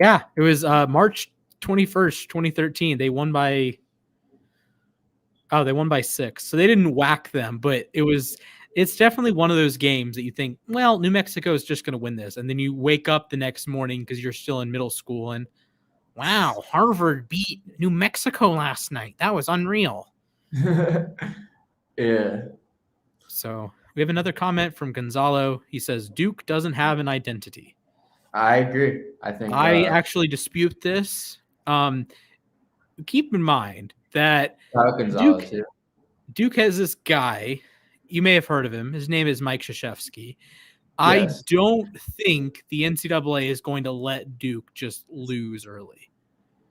Yeah, it was March 21st, 2013. They won by 6. So they didn't whack them, but it's definitely one of those games that you think, well, New Mexico is just going to win this. And then you wake up the next morning because you're still in middle school and, wow, Harvard beat New Mexico last night. That was unreal. Yeah. So we have another comment from Gonzalo. He says, Duke doesn't have an identity. I agree. I actually dispute this. Keep in mind that Duke has this guy. You may have heard of him. His name is Mike Krzyzewski. Yes. I don't think the NCAA is going to let Duke just lose early.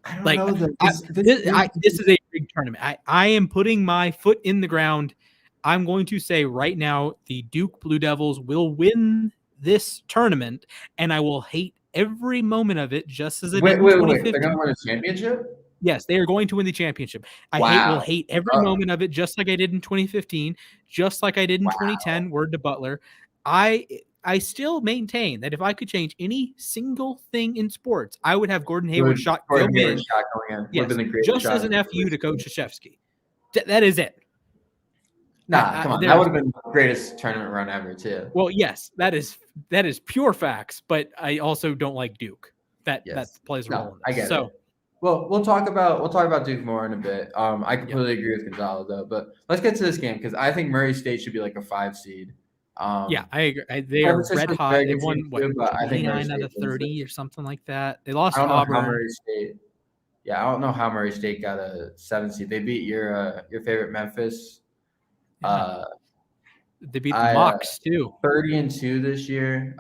I don't know. This is a big tournament. I am putting my foot in the ground. I'm going to say right now the Duke Blue Devils will win this tournament, and I will hate every moment of it just as I did in 2015. They're going to win a championship? Yes, they are going to win the championship. I will hate every moment of it, just like I did in 2015, just like I did in 2010. Word to Butler. I still maintain that if I could change any single thing in sports, I would have Gordon Hayward's shot go in. Yes, just as an FU to Coach Krzyzewski. That is it. Nah, come on. That would have been the greatest tournament run ever, too. Well, yes, that is pure facts, but I also don't like Duke. That plays a role in this. I get it. Well, we'll talk about Duke more in a bit. I completely agree with Gonzalo though, but let's get to this game because I think Murray State should be like a 5 seed. I agree. They are red hot. They won 29 out of 30 or something like that. They lost to Auburn. I don't know how Murray State got a 7 seed. They beat your favorite Memphis. Yeah. They beat the Mocs too. 30-2 this year.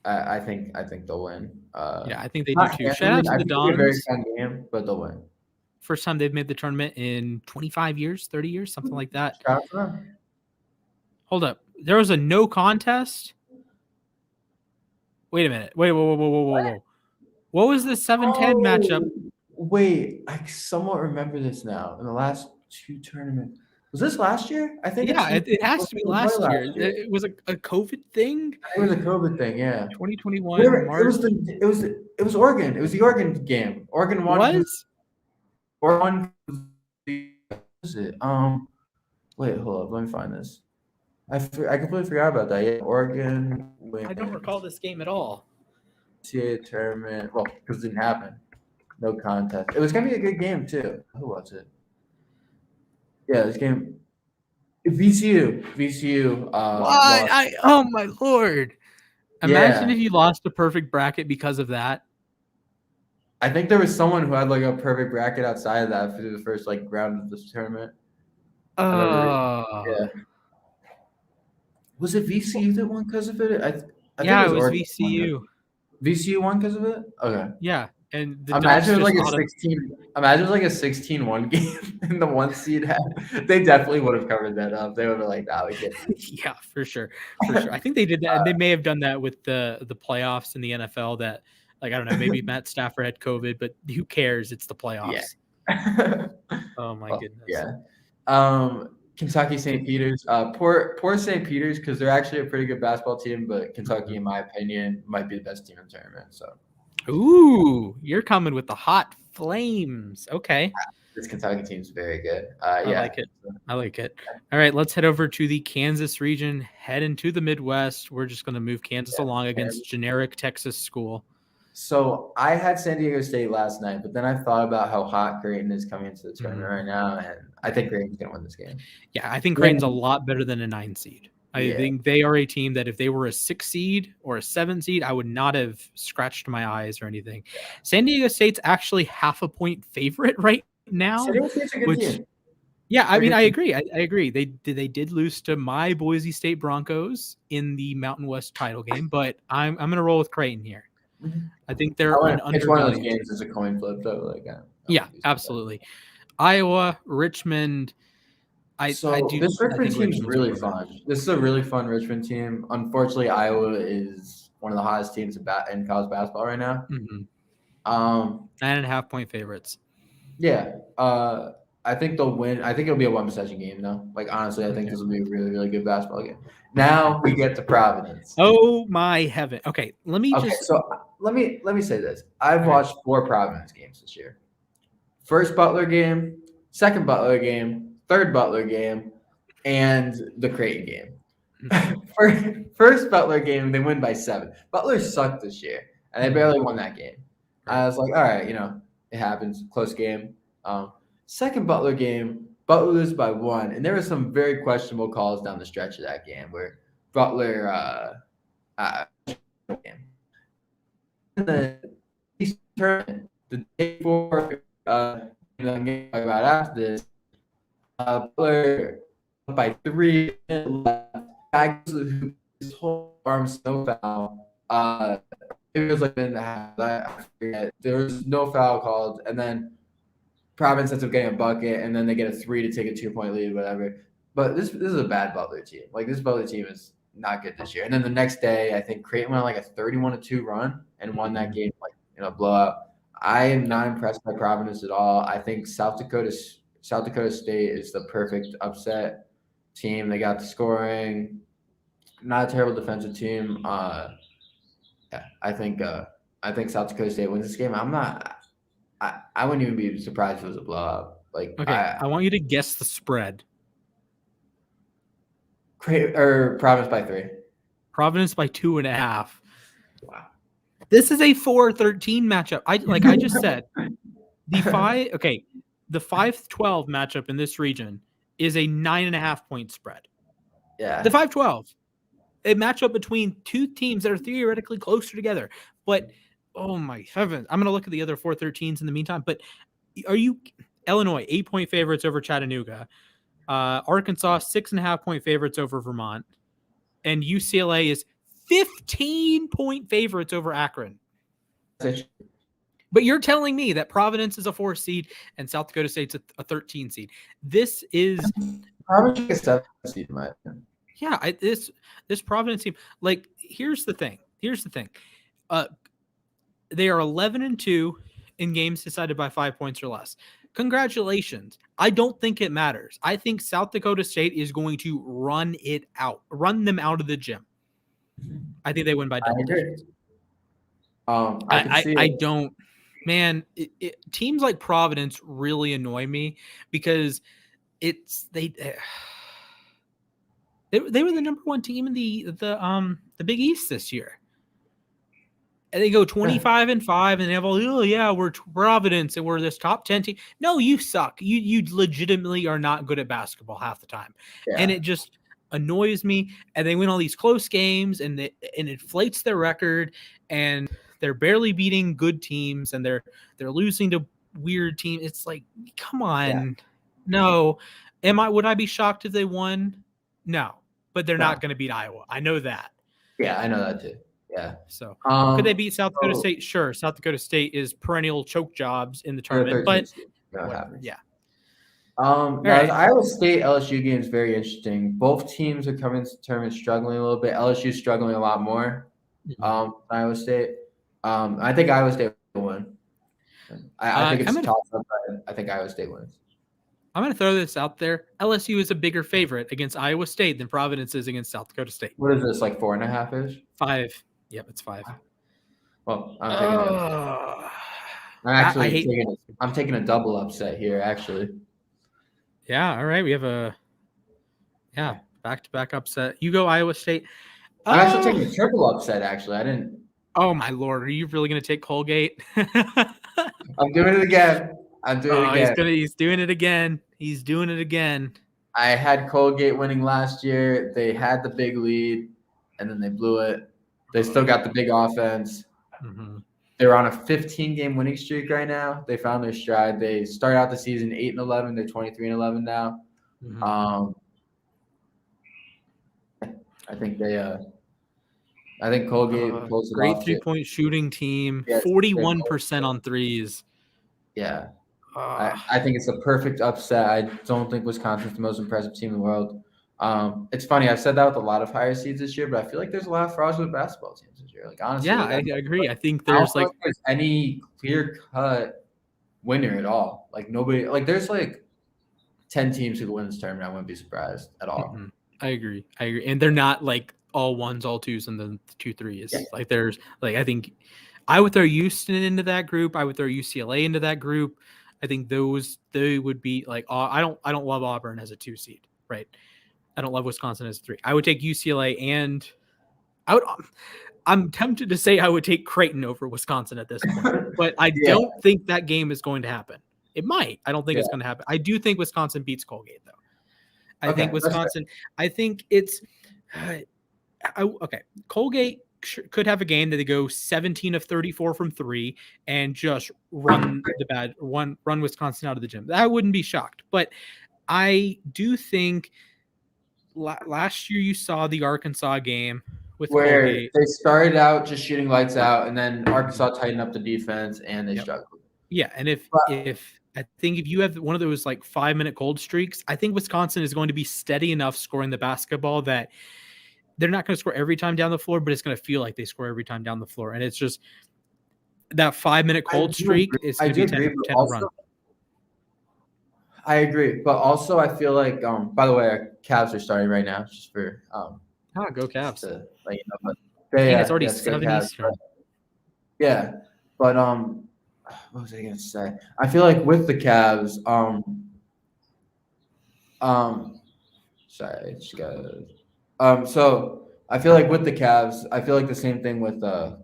I think they'll win. I think they do too. Shout out to the Dons. A very fun game, but they'll win. First time they've made the tournament in 25 years, 30 years, something like that. Hold up. There was a no contest? Wait a minute. Whoa. What was the 7-10 matchup? Wait, I somewhat remember this now. In the last 2 tournaments. Was this last year? I think. Yeah, it has to be last year. It was a COVID thing. It was a COVID thing. Yeah. 2021. It was Oregon. It was the Oregon game. Oregon won. Oregon. Was it? Wait, hold up. Let me find this. I completely forgot about that. Yeah, Oregon. I don't recall this game at all. NCAA tournament. Well, because it didn't happen. No contest. It was gonna be a good game too. Who was it? Yeah, this game. VCU. VCU. Why? Oh my Lord! Imagine if you lost a perfect bracket because of that. I think there was someone who had like a perfect bracket outside of that for the first like round of this tournament. Yeah. Was it VCU that won because of it? I think it was VCU. VCU won because of it? Okay. Yeah, and the Imagine it was Ducks like a 16. Imagine it was like a 16-1 game, and the 1 seed had. They definitely would have covered that up. They would have like, "Nah, we can't." Yeah, for sure. I think they did that, and they may have done that with the playoffs in the NFL. That, like, I don't know, maybe Matt Stafford had COVID, but who cares? It's the playoffs. Yeah. Oh my goodness. Yeah. Kentucky St. Peter's. Poor St. Peter's because they're actually a pretty good basketball team, but Kentucky, in my opinion, might be the best team in the tournament. So. Ooh, you're coming with the hot flames. Okay. This Kentucky team's very good. I like it. All right, let's head over to the Kansas region, head into the Midwest. We're just going to move Kansas along against generic Texas school. So I had San Diego State last night, but then I thought about how hot Creighton is coming into the tournament right now, and I think Creighton's going to win this game. Yeah, I think Creighton's a lot better than a 9 seed. I think they are a team that if they were a 6 seed or a 7 seed, I would not have scratched my eyes or anything. Yeah. San Diego State's actually half a point favorite right now. San Diego State's a good team. Yeah, I mean, I agree. I agree. They did lose to my Boise State Broncos in the Mountain West title game, but I'm going to roll with Creighton here. I think they're it's one of those games as a coin flip, though. Yeah, absolutely. Iowa, Richmond. This Richmond team is really fun. This is a really fun Richmond team. Unfortunately, Iowa is one of the hottest teams in college basketball right now. 9.5 point favorites. Yeah. I think they'll win. I think it'll be a 1-possession game, though. Like, honestly, I think this will be a really, really good basketball game. Now we get to Providence. Oh my heaven! Okay, let me say this. I've watched 4 Providence games this year. First Butler game, second Butler game, third Butler game, and the Creighton game. First Butler game, they win by 7. Butler sucked this year, and they barely won that game. I was like, all right, it happens. Close game. Second Butler game, Butler loses by 1, and there were some very questionable calls down the stretch of that game where Butler game. And then the day before game about after this, Butler by 3 his whole arm no foul. It was like in the half. I forget. There was no foul called, and then Providence ends up getting a bucket, and then they get a 3 to take a 2-point lead, whatever. But this is a bad Butler team. Like, this Butler team is not good this year. And then the next day, I think Creighton went on like a 31-2 run and won that game blowout. I am not impressed by Providence at all. I think South Dakota State is the perfect upset team. They got the scoring, not a terrible defensive team. I think South Dakota State wins this game. I wouldn't even be surprised if it was a blowout. I want you to guess the spread. Providence by 3. Providence by 2.5. Wow. This is a 4-13 matchup. I just said, the 5-12 matchup in this region is a 9.5 point spread. Yeah. The 5-12, a matchup between two teams that are theoretically closer together, but oh my heavens. I'm going to look at the other 4-13s in the meantime, but Illinois, 8-point favorites over Chattanooga, Arkansas, 6.5 point favorites over Vermont, and UCLA is 15-point favorites over Akron. But you're telling me that Providence is a 4 seed and South Dakota State's a 13 seed. This is Providence is a 7 seed, in my opinion. Yeah, this Providence team. Like, here's the thing. They are 11-2 in games decided by 5 points or less. Congratulations. I don't think it matters. I think South Dakota State is going to run them out of the gym. I think they win by double digits. I don't. Man, teams like Providence really annoy me because they were the number 1 team in the Big East this year. And they go 25-5, and they have all, oh yeah, we're Providence and we're this top 10 team. No, you suck. You legitimately are not good at basketball half the time, and it just annoys me. And they win all these close games, and it inflates their record, and they're barely beating good teams, and they're losing to weird teams. It's like, come on, no. Would I be shocked if they won? No, but they're not going to beat Iowa. I know that. Yeah, I know that too. Yeah. So could they beat South Dakota State? Sure. South Dakota State is perennial choke jobs in the tournament, but whatever. Yeah. The Iowa State LSU game is very interesting. Both teams are coming to the tournament struggling a little bit. LSU struggling a lot more. Iowa State. I think Iowa State will win. I think it's a toss-up, but I think Iowa State wins. I'm going to throw this out there. LSU is a bigger favorite against Iowa State than Providence is against South Dakota State. What is this, like 4.5-ish? 5. Yep, it's 5. Well, I'm taking a double upset here, actually. Yeah, all right. We have back-to-back upset. You go Iowa State. I'm actually taking a triple upset, actually. I didn't. Oh, my Lord. Are you really going to take Colgate? I'm doing it again. He's doing it again. He's doing it again. I had Colgate winning last year. They had the big lead, and then they blew it. They still got the big offense. Mm-hmm. They're on a 15-game winning streak right now. They found their stride. They started out the season 8-11. They're 23-11 now. Mm-hmm. I think Colgate pulls it great off. 3-point shooting team. 41% on threes. Yeah. I think it's a perfect upset. I don't think Wisconsin's the most impressive team in the world. It's funny. I've said that with a lot of higher seeds this year, but I feel like there's a lot of fraudulent basketball teams this year. Like, honestly, I agree. I think there's there's any clear-cut winner at all. Like, nobody. Like, there's like 10 teams who could win this tournament. I wouldn't be surprised at all. Mm-hmm. I agree, and they're not like all 1s, all 2s, and then 2 3s. Yeah. Like, there's like, I think I would throw Houston into that group. I would throw UCLA into that group. I think they would be like, I don't love Auburn as a 2 seed, right? I don't love Wisconsin as a 3. I would take UCLA, and I'm tempted to say I would take Creighton over Wisconsin at this point, but I don't think that game is going to happen. It might. I don't think it's going to happen. I do think Wisconsin beats Colgate, though. I think Wisconsin. I think it's okay. Colgate could have a game that they go 17 of 34 from 3 and just run Wisconsin out of the gym. I wouldn't be shocked, but I do think last year you saw the Arkansas game with where Colgate. They started out just shooting lights out, and then Arkansas tightened up the defense and they struggled. Yeah, and if I think if you have one of those like 5-minute cold streaks, I think Wisconsin is going to be steady enough scoring the basketball that they're not going to score every time down the floor, but it's going to feel like they score every time down the floor. And it's just that 5-minute cold streak is going to be 10 run. I agree. But also I feel like, by the way, our Cavs are starting right now, just for go Cavs. To let you know. But it's already 7 Eastern. Yeah. But what was I gonna say? I feel like with the Cavs, sorry, I just got so I feel like with the Cavs, I feel like the same thing with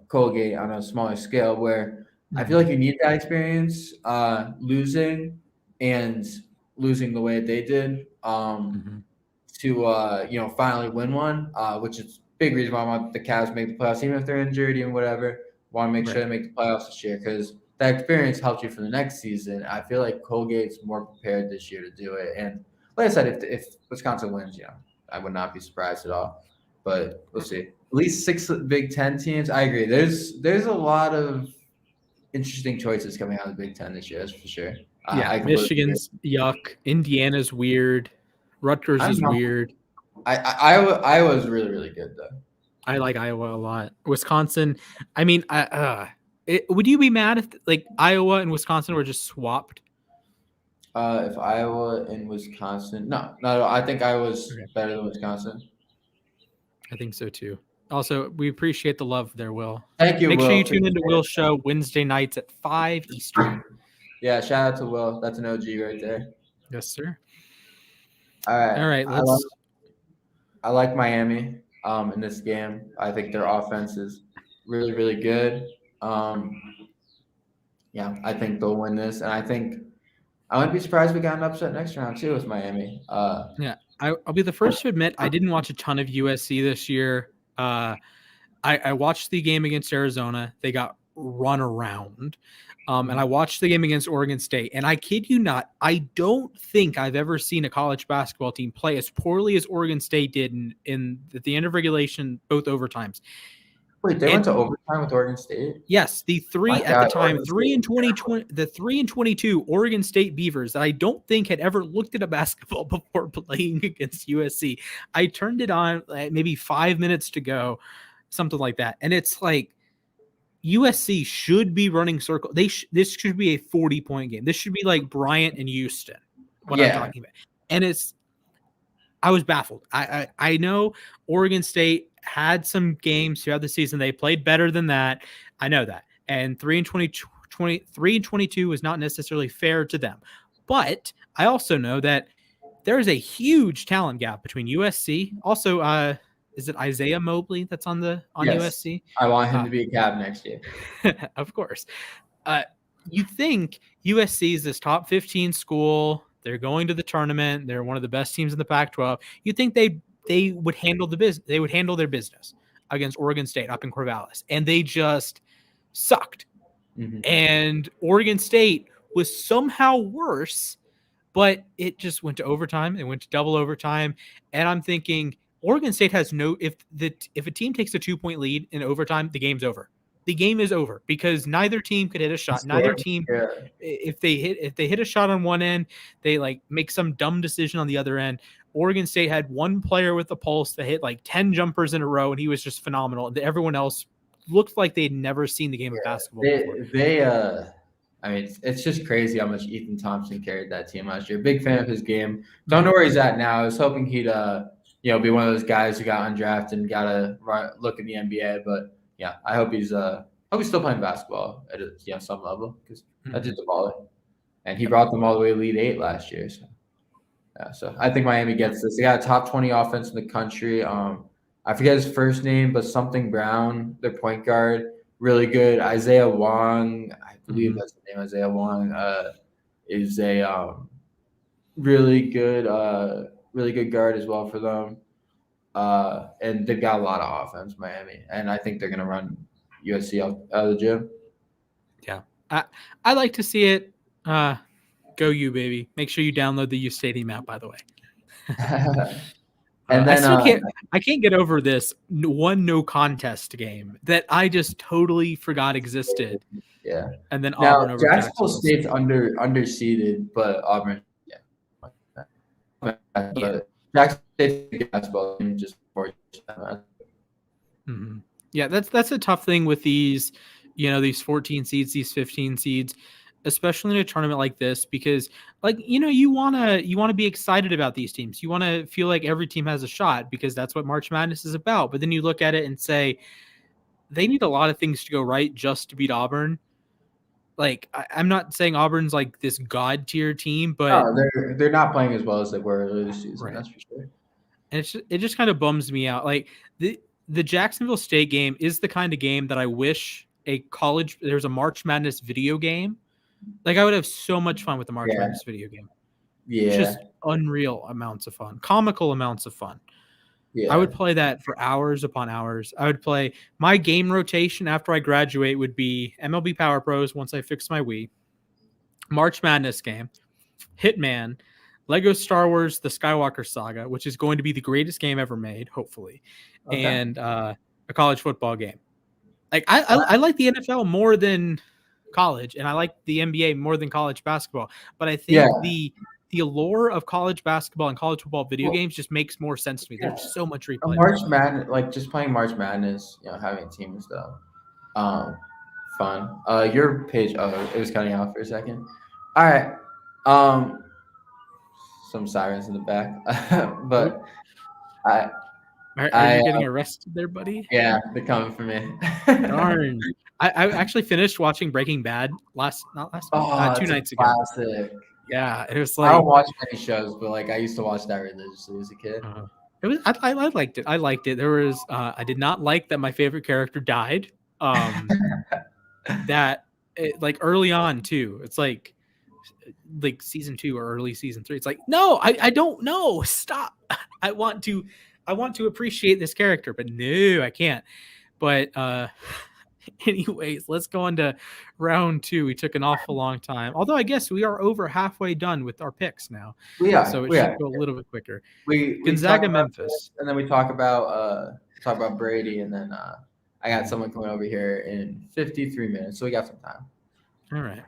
Colgate on a smaller scale, where I feel like you need that experience, losing the way they did, to finally win one, which is a big reason why I want the Cavs to make the playoffs, even if they're injured and whatever. Want to make sure they make the playoffs this year, because that experience helps you for the next season. I feel like Colgate's more prepared this year to do it. And like I said, if Wisconsin wins, I would not be surprised at all. But we'll see. At least 6 Big Ten teams. I agree. There's a lot of interesting choices coming out of the Big Ten this year, that's for sure. Michigan's yuck. Indiana's weird. Rutgers is weird. Iowa's really, really good, though. I like Iowa a lot. Wisconsin, I mean, would you be mad if like Iowa and Wisconsin were just swapped? If Iowa and Wisconsin, no. I think Iowa's better than Wisconsin. I think so too. Also, we appreciate the love there, Will. Thank you, Make Will. sure you tune into Will's show Wednesday nights at 5 Eastern. Yeah, shout out to Will. That's an OG right there. Yes, sir. All right. I like Miami in this game. I think their offense is really, really good. Yeah, I think they'll win this, and I wouldn't be surprised if we got an upset next round too with Miami. Yeah, I'll be the first to admit I didn't watch a ton of USC this year. I watched the game against Arizona. They got run around. And I watched the game against Oregon State. And I kid you not, I don't think I've ever seen a college basketball team play as poorly as Oregon State did at the end of regulation, both overtimes. Wait, they went to overtime with Oregon State? Yes, the 3-22 Oregon State Beavers that I don't think had ever looked at a basketball before playing against USC. I turned it on maybe 5 minutes to go, something like that. And it's like, USC should be running circle. This should be a 40-point game. This should be like Bryant and Houston, what I'm talking about. And I was baffled. I know Oregon State had some games throughout the season. They played better than that. I know that. And 3-22 is not necessarily fair to them. But I also know that there is a huge talent gap between USC. Also, is it Isaiah Mobley that's on USC? I want him to be a cab next year. Of course. You think USC is this top 15 school. They're going to the tournament. They're one of the best teams in the Pac-12. You think they would handle the business. They would handle their business against Oregon State up in Corvallis, and they just sucked. Mm-hmm. And Oregon State was somehow worse, but it just went to overtime. It went to double overtime, and I'm thinking Oregon State has if a team takes a 2-point lead in overtime, the game's over. The game is over because neither team could hit a shot. Neither team, if they hit a shot on one end, they like make some dumb decision on the other end. Oregon State had one player with the pulse that hit like 10 jumpers in a row, and he was just phenomenal. Everyone else looked like they'd never seen the game of basketball before. I mean, it's just crazy how much Ethan Thompson carried that team last year. Big fan of his game. Don't know where he's at now. I was hoping he'd be one of those guys who got undrafted and got to look in the NBA. But yeah, I hope he's still playing basketball at some level because that dude's a baller, and he brought them all the way to Elite Eight last year. So yeah, so I think Miami gets this. They got a top 20 offense in the country. I forget his first name, but something Brown, their point guard, really good. Isaiah Wong, I believe that's the name. Isaiah Wong is a really good guard as well for them. And they've got a lot of offense, Miami, and I think they're going to run USC out of the gym. Yeah, I like to see it. Go you, baby! Make sure you download the uSTADIUM app, by the way. And then I can't get over this one no contest game that I just totally forgot existed. Yeah, and then now, Auburn over Jacksonville State's underseeded, but Auburn, but Jackson State's basketball team just Yeah, that's a tough thing with these, these 14 seeds, these 15 seeds, especially in a tournament like this, because you want to be excited about these teams. You want to feel like every team has a shot because that's what March Madness is about. But then you look at it and say they need a lot of things to go right just to beat Auburn. Like, I'm not saying Auburn's like this god tier team, but they're not playing as well as they were earlier this season. Right. That's for sure. And it just kind of bums me out. Like the Jacksonville State game is the kind of game that I wish there's a March Madness video game. Like, I would have so much fun with the March Madness video game. Yeah, just unreal amounts of fun, comical amounts of fun. Yeah, I would play that for hours upon hours. I would play my game rotation after I graduate would be MLB Power Pros once I fix my Wii, March Madness game, Hitman, Lego Star Wars: The Skywalker Saga, which is going to be the greatest game ever made, hopefully, and a college football game. Like I like the NFL more than college, and I like the NBA more than college basketball. But I think the allure of college basketball and college football video games just makes more sense to me. There's so much replay. March Madness, like just playing March Madness, having a team and stuff, fun. Your page, it was cutting out for a second. All right, some sirens in the back, but Are you getting arrested there, buddy? Yeah, they're coming for me. Darn. I actually finished watching Breaking Bad not last week, 2 nights ago. Classic. Yeah, it was like I don't watch many shows, but I used to watch that religiously as a kid. It was I liked it. I liked it. There was I did not like that my favorite character died. That like early on too. It's like season 2 or early season 3. It's like, no, I don't know. Stop. I want to appreciate this character, but no, I can't. But anyways, let's go on to round 2. We took an awful long time. Although I guess we are over halfway done with our picks now. So it should go a little bit quicker. Gonzaga, Memphis. And then we talk about Brady, and then I got someone coming over here in 53 minutes, so we got some time. All right.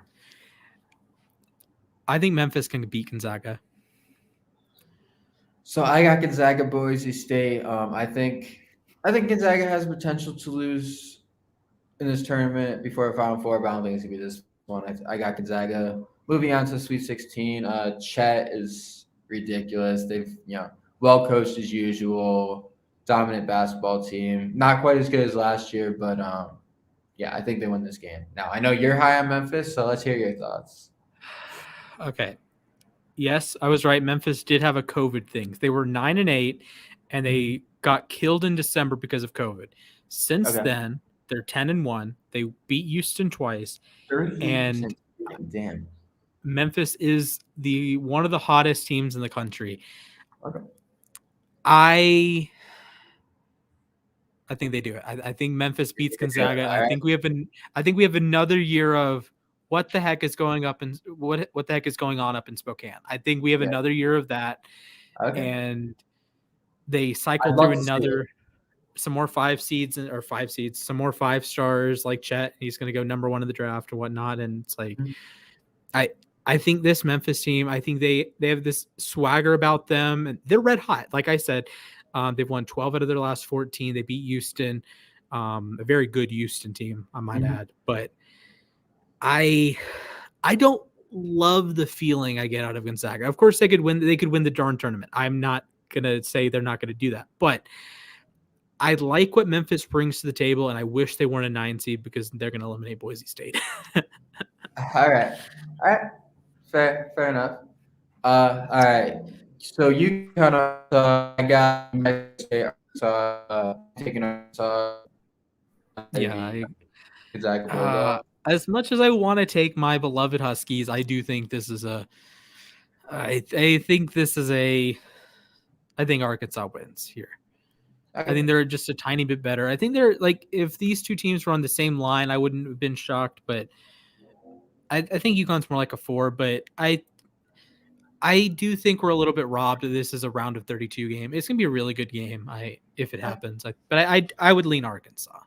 I think Memphis can beat Gonzaga. So I got Gonzaga, Boise State. I think Gonzaga has potential to lose in this tournament before a Final Four, but I don't think it's gonna be this one. I got Gonzaga. Moving on to Sweet 16. Chet is ridiculous. They've well coached as usual, dominant basketball team. Not quite as good as last year, but I think they win this game. Now I know you're high on Memphis, so let's hear your thoughts. Okay. Yes, I was right. Memphis did have a COVID thing. They were 9-8, and they got killed in December because of COVID. Since then, they're 10-1. They beat Houston twice, and damn, Memphis is one of the hottest teams in the country. Okay. I think they do it. I think Memphis beats Gonzaga. I think we have another year of what the heck is going up and what the heck is going on up in Spokane. I think we have another year of that. Okay. And they cycle through some more 5 seeds, some more 5 stars like Chet. He's going to go number 1 in the draft or whatnot. And it's like, I think this Memphis team, I think they have this swagger about them, and they're red hot. Like I said, they've won 12 out of their last 14. They beat Houston, a very good Houston team, I might add. But I don't love the feeling I get out of Gonzaga. Of course, they could win the darn tournament. I'm not gonna say they're not gonna do that, but I like what Memphis brings to the table, and I wish they weren't a 9 seed because they're gonna eliminate Boise State. All right, fair enough. All right. So you kind of I got taking Gonzaga. As much as I want to take my beloved Huskies, I do think this is I think Arkansas wins here. Okay. I think they're just a tiny bit better. I think they're like, if these two teams were on the same line, I wouldn't have been shocked, but I think UConn's more like a 4, but I do think we're a little bit robbed. This is a round of 32 game. It's going to be a really good game if it happens. But I would lean Arkansas.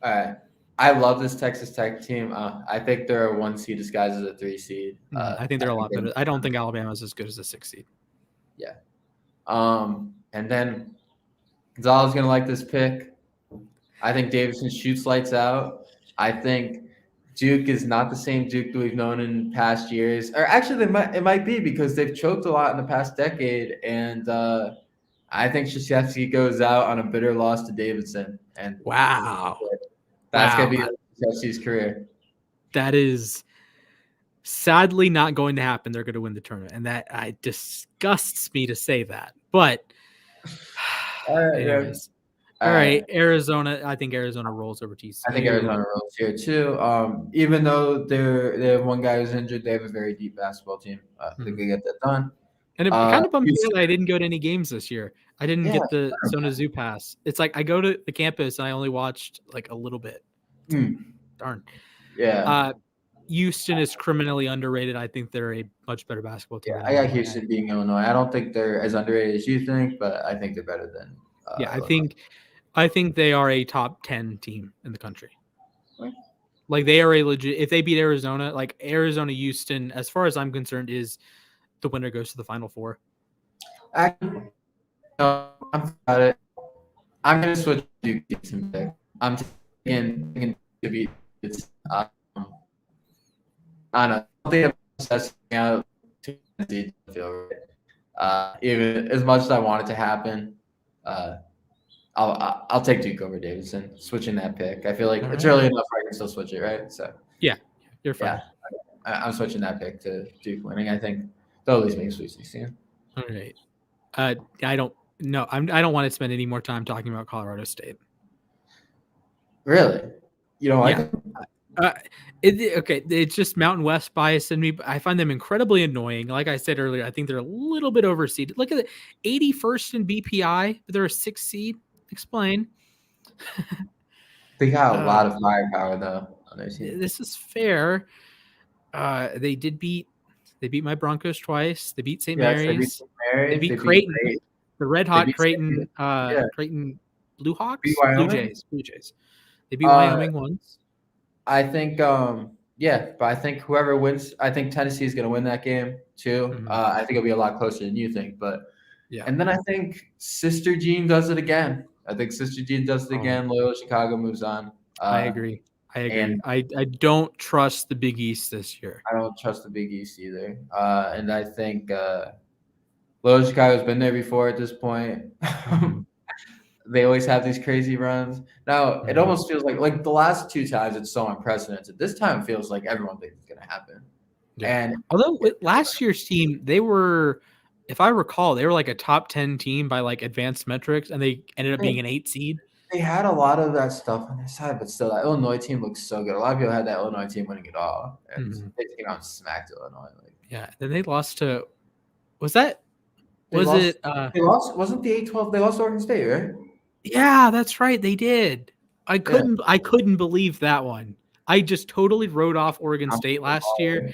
All right. I love this Texas Tech team. I think they're a 1 seed disguised as a 3 seed. I think they're a lot better. I don't think Alabama's as good as a 6 seed. Yeah. And then Gonzalez going to like this pick. I think Davidson shoots lights out. I think Duke is not the same Duke that we've known in past years. Or actually, it might be because they've choked a lot in the past decade. And I think Krzyzewski goes out on a bitter loss to Davidson. And wow. That's going to be Krzyzewski's career. That is sadly not going to happen. They're going to win the tournament. And that disgusts me to say that. But anyways. All right, Arizona. I think Arizona rolls over TCU. I think Arizona rolls here too. Even though they have one guy who's injured, they have a very deep basketball team. I think they get that done. And it kind of bummed me that I didn't go to any games this year. I didn't get the Zona Zoo pass. It's like I go to the campus and I only watched like a little bit. Darn. Yeah. Houston is criminally underrated. I think they're a much better basketball team. Yeah, I got Houston being Illinois. I don't think they're as underrated as you think, but I think they're better than. I think they are a top 10 team in the country. Like they are a legit. If they beat Arizona, like Arizona, Houston, as far as I'm concerned, is the winner goes to the Final Four. I'm about it. I'm going to switch to Houston pick. I'm taking to beat. I don't know. I think I'm assessing out to feel right. Even as much as I want it to happen, I'll take Duke over Davidson. Switching that pick. I feel like it's early enough where I can still switch it, right? So yeah, you're fine. Yeah, I'm switching that pick to Duke winning. I think they'll at least make Sweet 16. All right. I don't want to spend any more time talking about Colorado State. Really? You don't like them? It's just Mountain West bias in me. I find them incredibly annoying. Like I said earlier, I think they're a little bit overseeded. Look at the 81st in BPI, but they're a 6th seed. Explain. They got a lot of firepower though on their team. This is fair. They beat my Broncos twice. They beat St. Mary's. They beat Creighton. The red hot Creighton. Creighton Blue Hawks. Blue Jays. They beat Wyoming once. I think, but I think whoever wins, I think Tennessee is going to win that game too. Mm-hmm. I think it'll be a lot closer than you think, but and then I think Sister Jean does it again. Loyola Chicago moves on. I agree. And I don't trust the Big East this year. I don't trust the Big East either. And I think Loyola Chicago's been there before at this point. They always have these crazy runs. Now, it almost feels like the last 2 times it's so unprecedented. This time it feels like everyone thinks it's going to happen. Yeah. And although last year's team, they were, if I recall, they were like a top 10 team by like advanced metrics, and they ended up being an 8 seed. They had a lot of that stuff on their side, but still, that Illinois team looks so good. A lot of people had that Illinois team winning it all, and they came out and smacked Illinois. Then they lost to, wasn't the 8-12? They lost to Oregon State, right? Yeah, that's right. They did. I couldn't believe that one. I just totally wrote off Oregon State last year.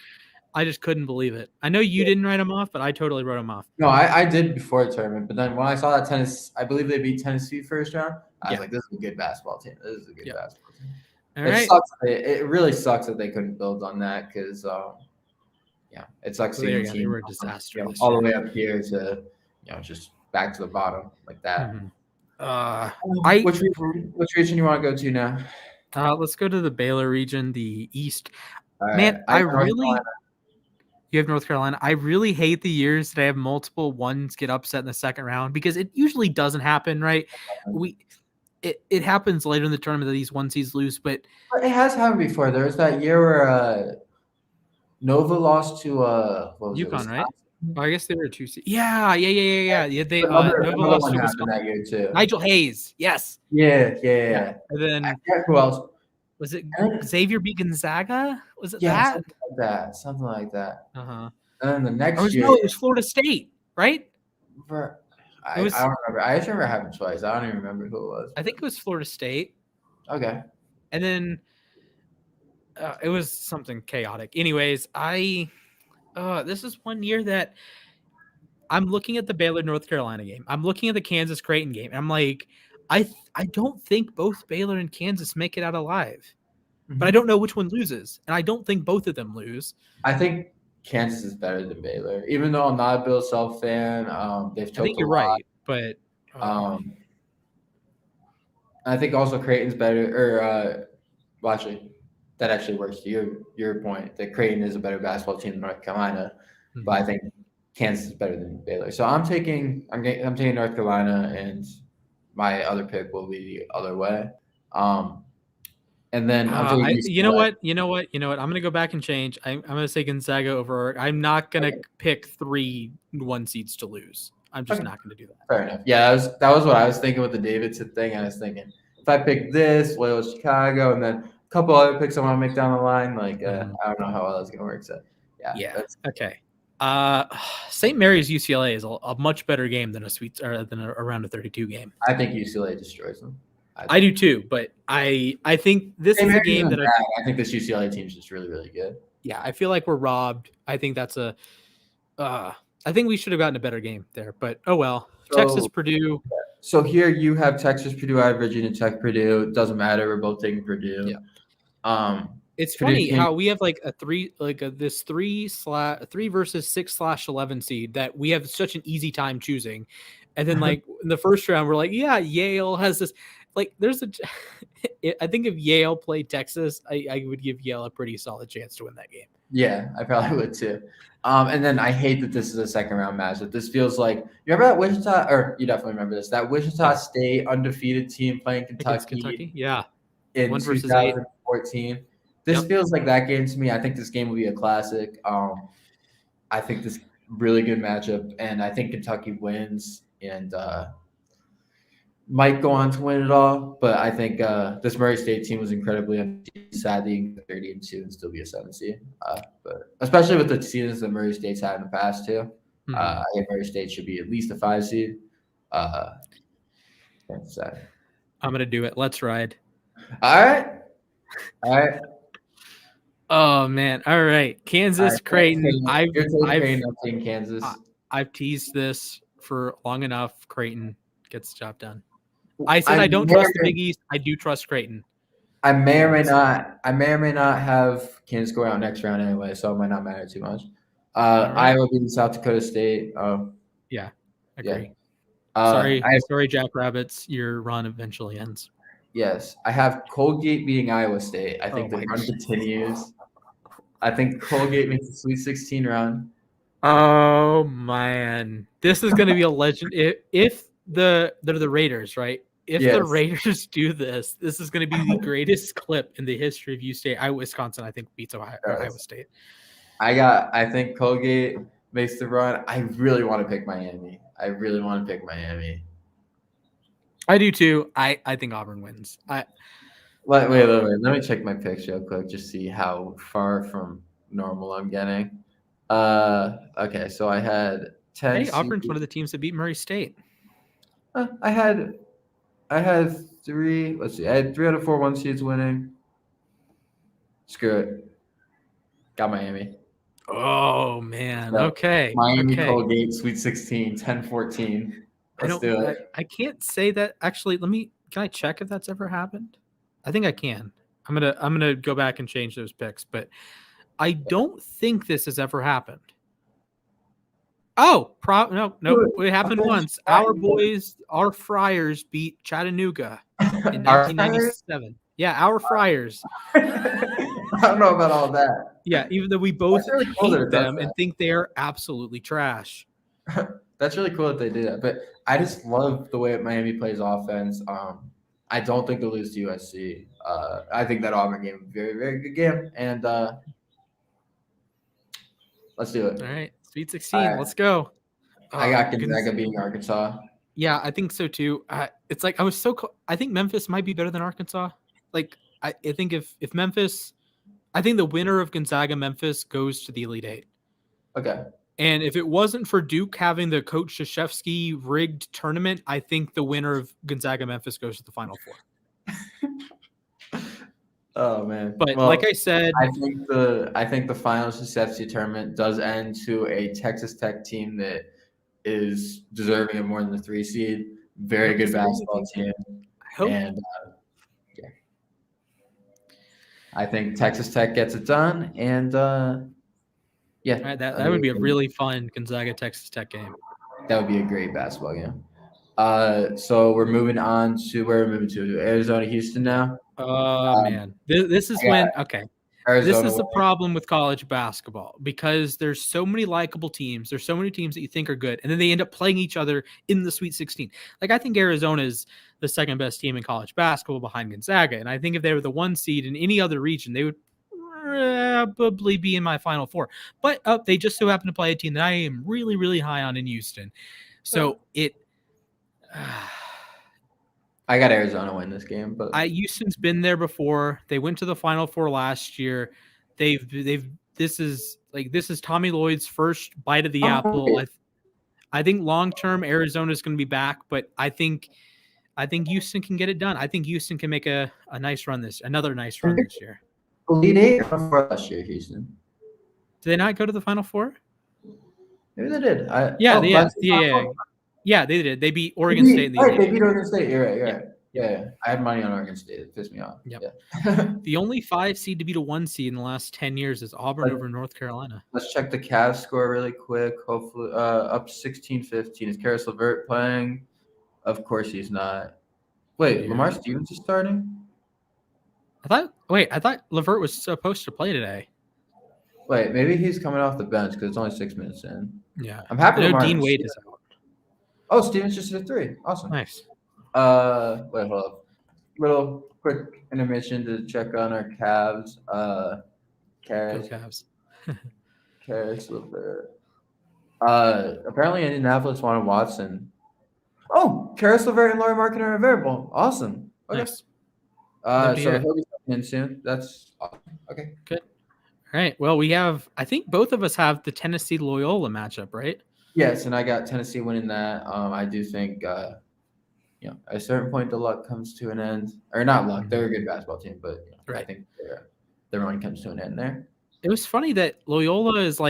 I just couldn't believe it. I know you didn't write them off, but I totally wrote them off. No, I did before the tournament, but then when I saw that I believe they beat Tennessee first round. I was like, this is a good basketball team. Basketball team. All right. It really sucks that they couldn't build on that because, it sucks seeing the team were a disaster all the way up here to, just back to the bottom like that. Which region you want to go to now? Let's go to the Baylor region, the East. Right. Man, you have North Carolina. I really hate the years that I have multiple ones get upset in the second round because it usually doesn't happen, right? It happens later in the tournament that these 1 seeds lose, but it has happened before. There was that year where Nova lost to UConn, right? Oh, I guess they were a 2 seed. Yeah. They Nova lost to Wisconsin that year too. Nigel Hayes, yes. Yeah. And then who else? Was it Xavier beat Gonzaga? Was it that? Something like that. Uh-huh. And then the next year, it was Florida State, right? I don't remember. I just remember it happened twice. I don't even remember who it was. I think it was Florida State. Okay. And then it was something chaotic. Anyways, this is one year that I'm looking at the Baylor North Carolina game. I'm looking at the Kansas Creighton game. And I'm like, I don't think both Baylor and Kansas make it out alive, but I don't know which one loses, and I don't think both of them lose. I think Kansas is better than Baylor, even though I'm not a Bill Self fan. They've choked I think you're right, but I think also Creighton's better. Actually, that actually works to your point that Creighton is a better basketball team than North Carolina, but I think Kansas is better than Baylor. So I'm taking North Carolina, and my other pick will be the other way. And then you know what? I'm going to go back and change. I'm going to say Gonzaga over. I'm not going to pick 3 1 seeds to lose. I'm just not going to do that. Fair enough. Yeah, that was what I was thinking with the Davidson thing. I was thinking if I pick this, Loyola Chicago, and then a couple other picks I want to make down the line, I don't know how well that's going to work. So yeah. Okay. St. Mary's UCLA is a much better game than than a round of 32 game. I think UCLA destroys them. I do too, but I think this is a game that I think this UCLA team is just really, really good. Yeah, I feel like we're robbed. I think that's I think we should have gotten a better game there, but oh well. Texas, Purdue. So here you have Texas, Purdue, I have Virginia Tech, Purdue. It doesn't matter. We're both taking Purdue. Yeah. It's funny how we have this 3 versus 6/11 seed that we have such an easy time choosing, and then in the first round we're like, yeah, Yale has this. There's I think if Yale played Texas, I would give Yale a pretty solid chance to win that game. Yeah, I probably would too. And then I hate that this is a second round matchup. This feels like, you remember that Wichita, or you definitely remember this, that Wichita State undefeated team playing Kentucky. Yeah. In 2014. This feels like that game to me. I think this game will be a classic. I think this really good matchup, and I think Kentucky wins. And might go on to win it all, but I think this Murray State team was incredibly sadly you can go 30-2 and still be a 7 seed. But especially with the seasons that Murray State's had in the past too, I think Murray State should be at least a 5 seed. That's sad. I'm gonna do it. Let's ride. All right. Oh man! All right, Kansas, Creighton. I've Kansas. I've teased this for long enough. Creighton gets the job done. I said I don't trust the Big East. I do trust Creighton. I may or may not have Kansas go out next round anyway, so it might not matter too much. Iowa beating South Dakota State. Yeah, agree. Yeah. Sorry, Jackrabbits. Your run eventually ends. Yes, I have Colgate beating Iowa State. I think the run continues. I think Colgate makes the Sweet 16 run. Oh man, this is going to be a legend. If they're the Raiders, right? If the Raiders do this, this is going to be the greatest clip in the history of uState. Wisconsin, I think, beats Iowa State. I think Colgate makes the run. I really want to pick Miami. I do too. I think Auburn wins. Wait. Let me check my picks real quick. Just see how far from normal I'm getting. Okay, so I had 10. Hey, Auburn's one of the teams that beat Murray State. I had 3. Let's see. I had 3 out of 4 1 seeds winning. Screw it. Got Miami. Oh man. Okay. Miami Colgate Sweet 16, 10-14. Let's do it. I can't say that. Actually, can I check if that's ever happened? I think I can. I'm gonna go back and change those picks, but I don't think this has ever happened. Oh, no, it happened once. Our boys, our Friars beat Chattanooga in 1997. Yeah, our Friars. I don't know about all that. Yeah, even though we both hate them and think they are absolutely trash. That's really cool that they do that. But I just love the way Miami plays offense. I don't think they'll lose to USC. I think that Auburn game is a very, very good game. And let's do it. All right. Sweet 16. Let's go. I got Gonzaga beating Arkansas. Yeah, I think so too. It's like I think Memphis might be better than Arkansas. Like I think if Memphis, I think the winner of Gonzaga Memphis goes to the Elite Eight. Okay. And if it wasn't for Duke having the Coach Krzyzewski rigged tournament, I think the winner of Gonzaga Memphis goes to the Final Four. Oh man! But like I said, I think the final Krzyzewski tournament does end to a Texas Tech team that is deserving of more than the 3 seed. Very good basketball team. And I think Texas Tech gets it done. And right, that would be a really fun Gonzaga Texas Tech game. That would be a great basketball game. So we're moving on to where we're moving to Arizona, Houston now. Oh man, this is Arizona this is the problem with college basketball because there's so many likable teams. There's so many teams that you think are good, and then they end up playing each other in the Sweet 16. Like I think Arizona is the second best team in college basketball behind Gonzaga, and I think if they were the 1 seed in any other region, they would probably be in my Final Four. But they just so happen to play a team that I am really, really high on in Houston. So I got Arizona win this game, but Houston's been there before. They went to the Final Four last year. This is Tommy Lloyd's first bite of the apple. I think long term Arizona is going to be back, but I think Houston can get it done. I think Houston can make another nice run this year. Elite Eight or last year, Houston. Did they not go to the Final Four? Maybe they did. Yeah, they did. They beat Oregon State. They beat Oregon State. You're right. Yeah. I had money on Oregon State. It pissed me off. Yep. Yeah. The only 5 seed to beat a 1 seed in the last 10 years is Auburn over North Carolina. Let's check the Cavs score really quick. Hopefully, up 16-15. Is Karis LeVert playing? Of course he's not. Wait, Lamar Stevens is starting? I thought LeVert was supposed to play today. Wait, maybe he's coming off the bench because it's only 6 minutes in. Yeah. I'm happy. I know Dean Wade is out. Oh, Stevens just hit a 3. Awesome. Nice. Wait, hold up. Little quick intermission to check on our Cavs. Cavs. Karis LeVert. Apparently Indianapolis wanted Watson. Oh, Karis LeVert and Laurie Marketing are available. Awesome. Okay. Nice. So he'll be coming in soon. That's awesome. Okay. Good. All right. Well, I think both of us have the Tennessee Loyola matchup, right? Yes, and I got Tennessee winning that. I do think, at a certain point, the luck comes to an end. Or not luck. They're a good basketball team, but I think their run comes to an end there. It was funny that Loyola is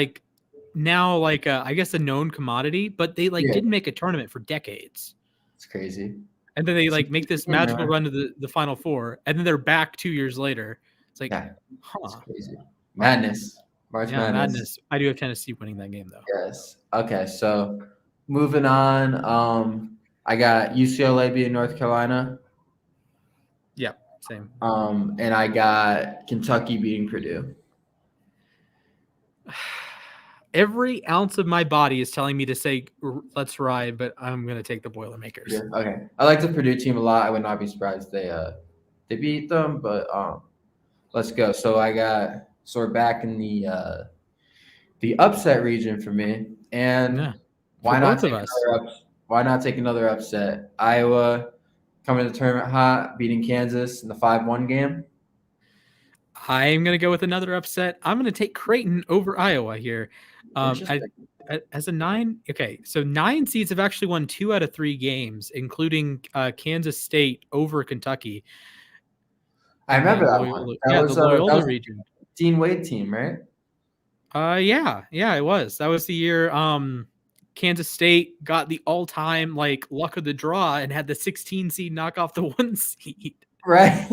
now I guess a known commodity, but they didn't make a tournament for decades. It's crazy. And then they make this magical run to the Final Four, and then they're back 2 years later. It's it's crazy. Madness. March Madness. I do have Tennessee winning that game though. Yes. Okay, so moving on, I got UCLA beating North Carolina. Yeah, same. And I got Kentucky beating Purdue. Every ounce of my body is telling me to say let's ride, but I'm gonna take the Boilermakers. Yeah, okay. I like the Purdue team a lot. I would not be surprised they beat them, but let's go. So we're back in the upset region for me, and why not take another upset? Iowa coming to the tournament hot, beating Kansas in the 5-1 game. I'm going to go with another upset. I'm going to take Creighton over Iowa here. As a 9, okay, so 9 seeds have actually won 2 out of 3 games, including Kansas State over Kentucky. I remember that one. That was the Loyola region. Dean Wade team, right? Yeah, it was. That was the year Kansas State got the all-time luck of the draw and had the 16 seed knock off the 1 seed. Right.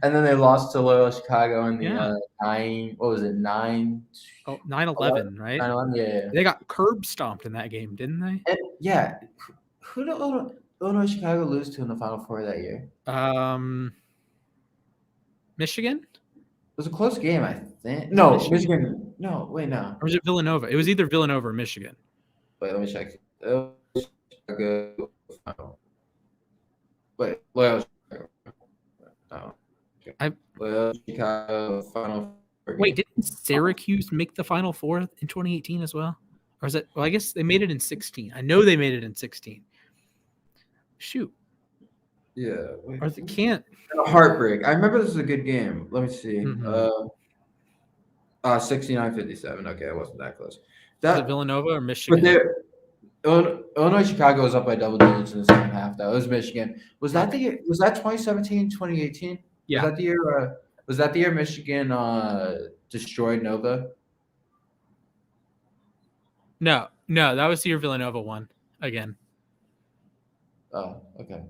And then they lost to Loyola Chicago in the 9-11, right? 9-11, yeah. They got curb stomped in that game, didn't they? And, who did Illinois Chicago lose to in the Final Four that year? Michigan? It was a close game, I think. No, Michigan. No, wait, no. Or was it Villanova? It was either Villanova or Michigan. Wait, let me check. Chicago. Wait, Loyola Chicago. Loyola Chicago Final Four. Wait, didn't Syracuse make the Final Four in 2018 as well? Or is it? Well, I guess they made it in 16. I know they made it in 16. Shoot. Yeah. Or they can't. Heartbreak. I remember this was a good game. Let me see. 69-57. Okay, it wasn't that close. Was it Villanova or Michigan? But Illinois Chicago was up by double digits in the second half. Though it was Michigan. Was that the year? Was that 2017, 2018? Yeah. Was that the year? Was that the year Michigan destroyed Nova? No, that was the year Villanova won again. Oh, okay.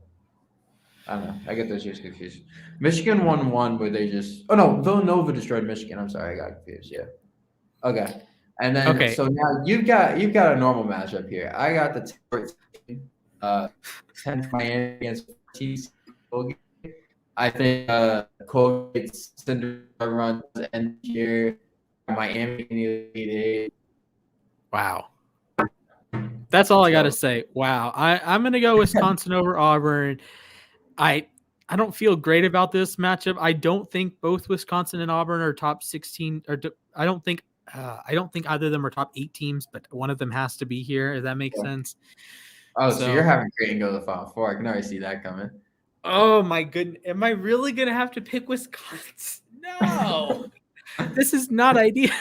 I don't know. I get those years confused. Michigan won one where they just. Oh no, Villanova destroyed Michigan. I'm sorry, I got confused. Yeah. Okay. And then so now you've got a normal matchup here. I got the 10 Miami against TC. I think Colgate's Cinderella run to end here. Miami in the Elite Eight. Wow. That's all I got to say. Wow. I'm going to go Wisconsin over Auburn. I don't feel great about this matchup. I don't think both Wisconsin and Auburn are top 16. I don't think either of them are top 8 teams, but one of them has to be here. If that makes sense. Oh, so you're having Creighton go to the Final Four. I can already see that coming. Oh my goodness. Am I really going to have to pick Wisconsin? No. This is not ideal.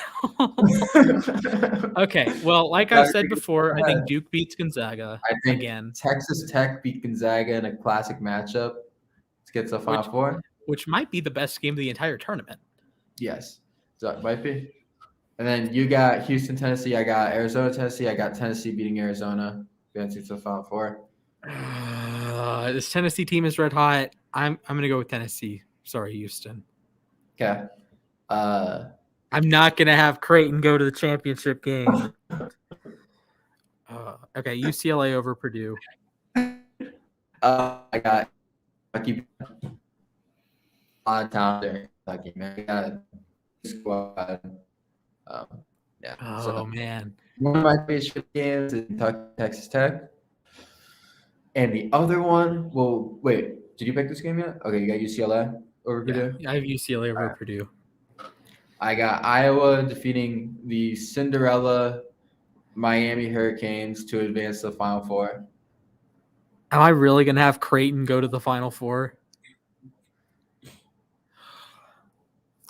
Okay. Well, like I said before, I think Duke beats Gonzaga again. Texas Tech beat Gonzaga in a classic matchup to get to the Final Four. Which might be the best game of the entire tournament. Yes. So it might be. And then you got Houston, Tennessee. I got Arizona, Tennessee. I got Tennessee beating Arizona. Advancing to the Final Four. This Tennessee team is red hot. I'm going to go with Tennessee. Sorry, Houston. Okay. I'm not going to have Creighton go to the championship game. Okay, UCLA over Purdue. I got Kentucky. On town there, Kentucky, man. I got a squad. Yeah. Oh, man. One of my favorite games is Kentucky, Texas Tech. And the other one, well, wait, did you pick this game yet? Okay, you got UCLA over Purdue? Yeah, I have UCLA over Purdue. I got Iowa defeating the Cinderella Miami Hurricanes to advance to the Final Four. Am I really going to have Creighton go to the Final Four?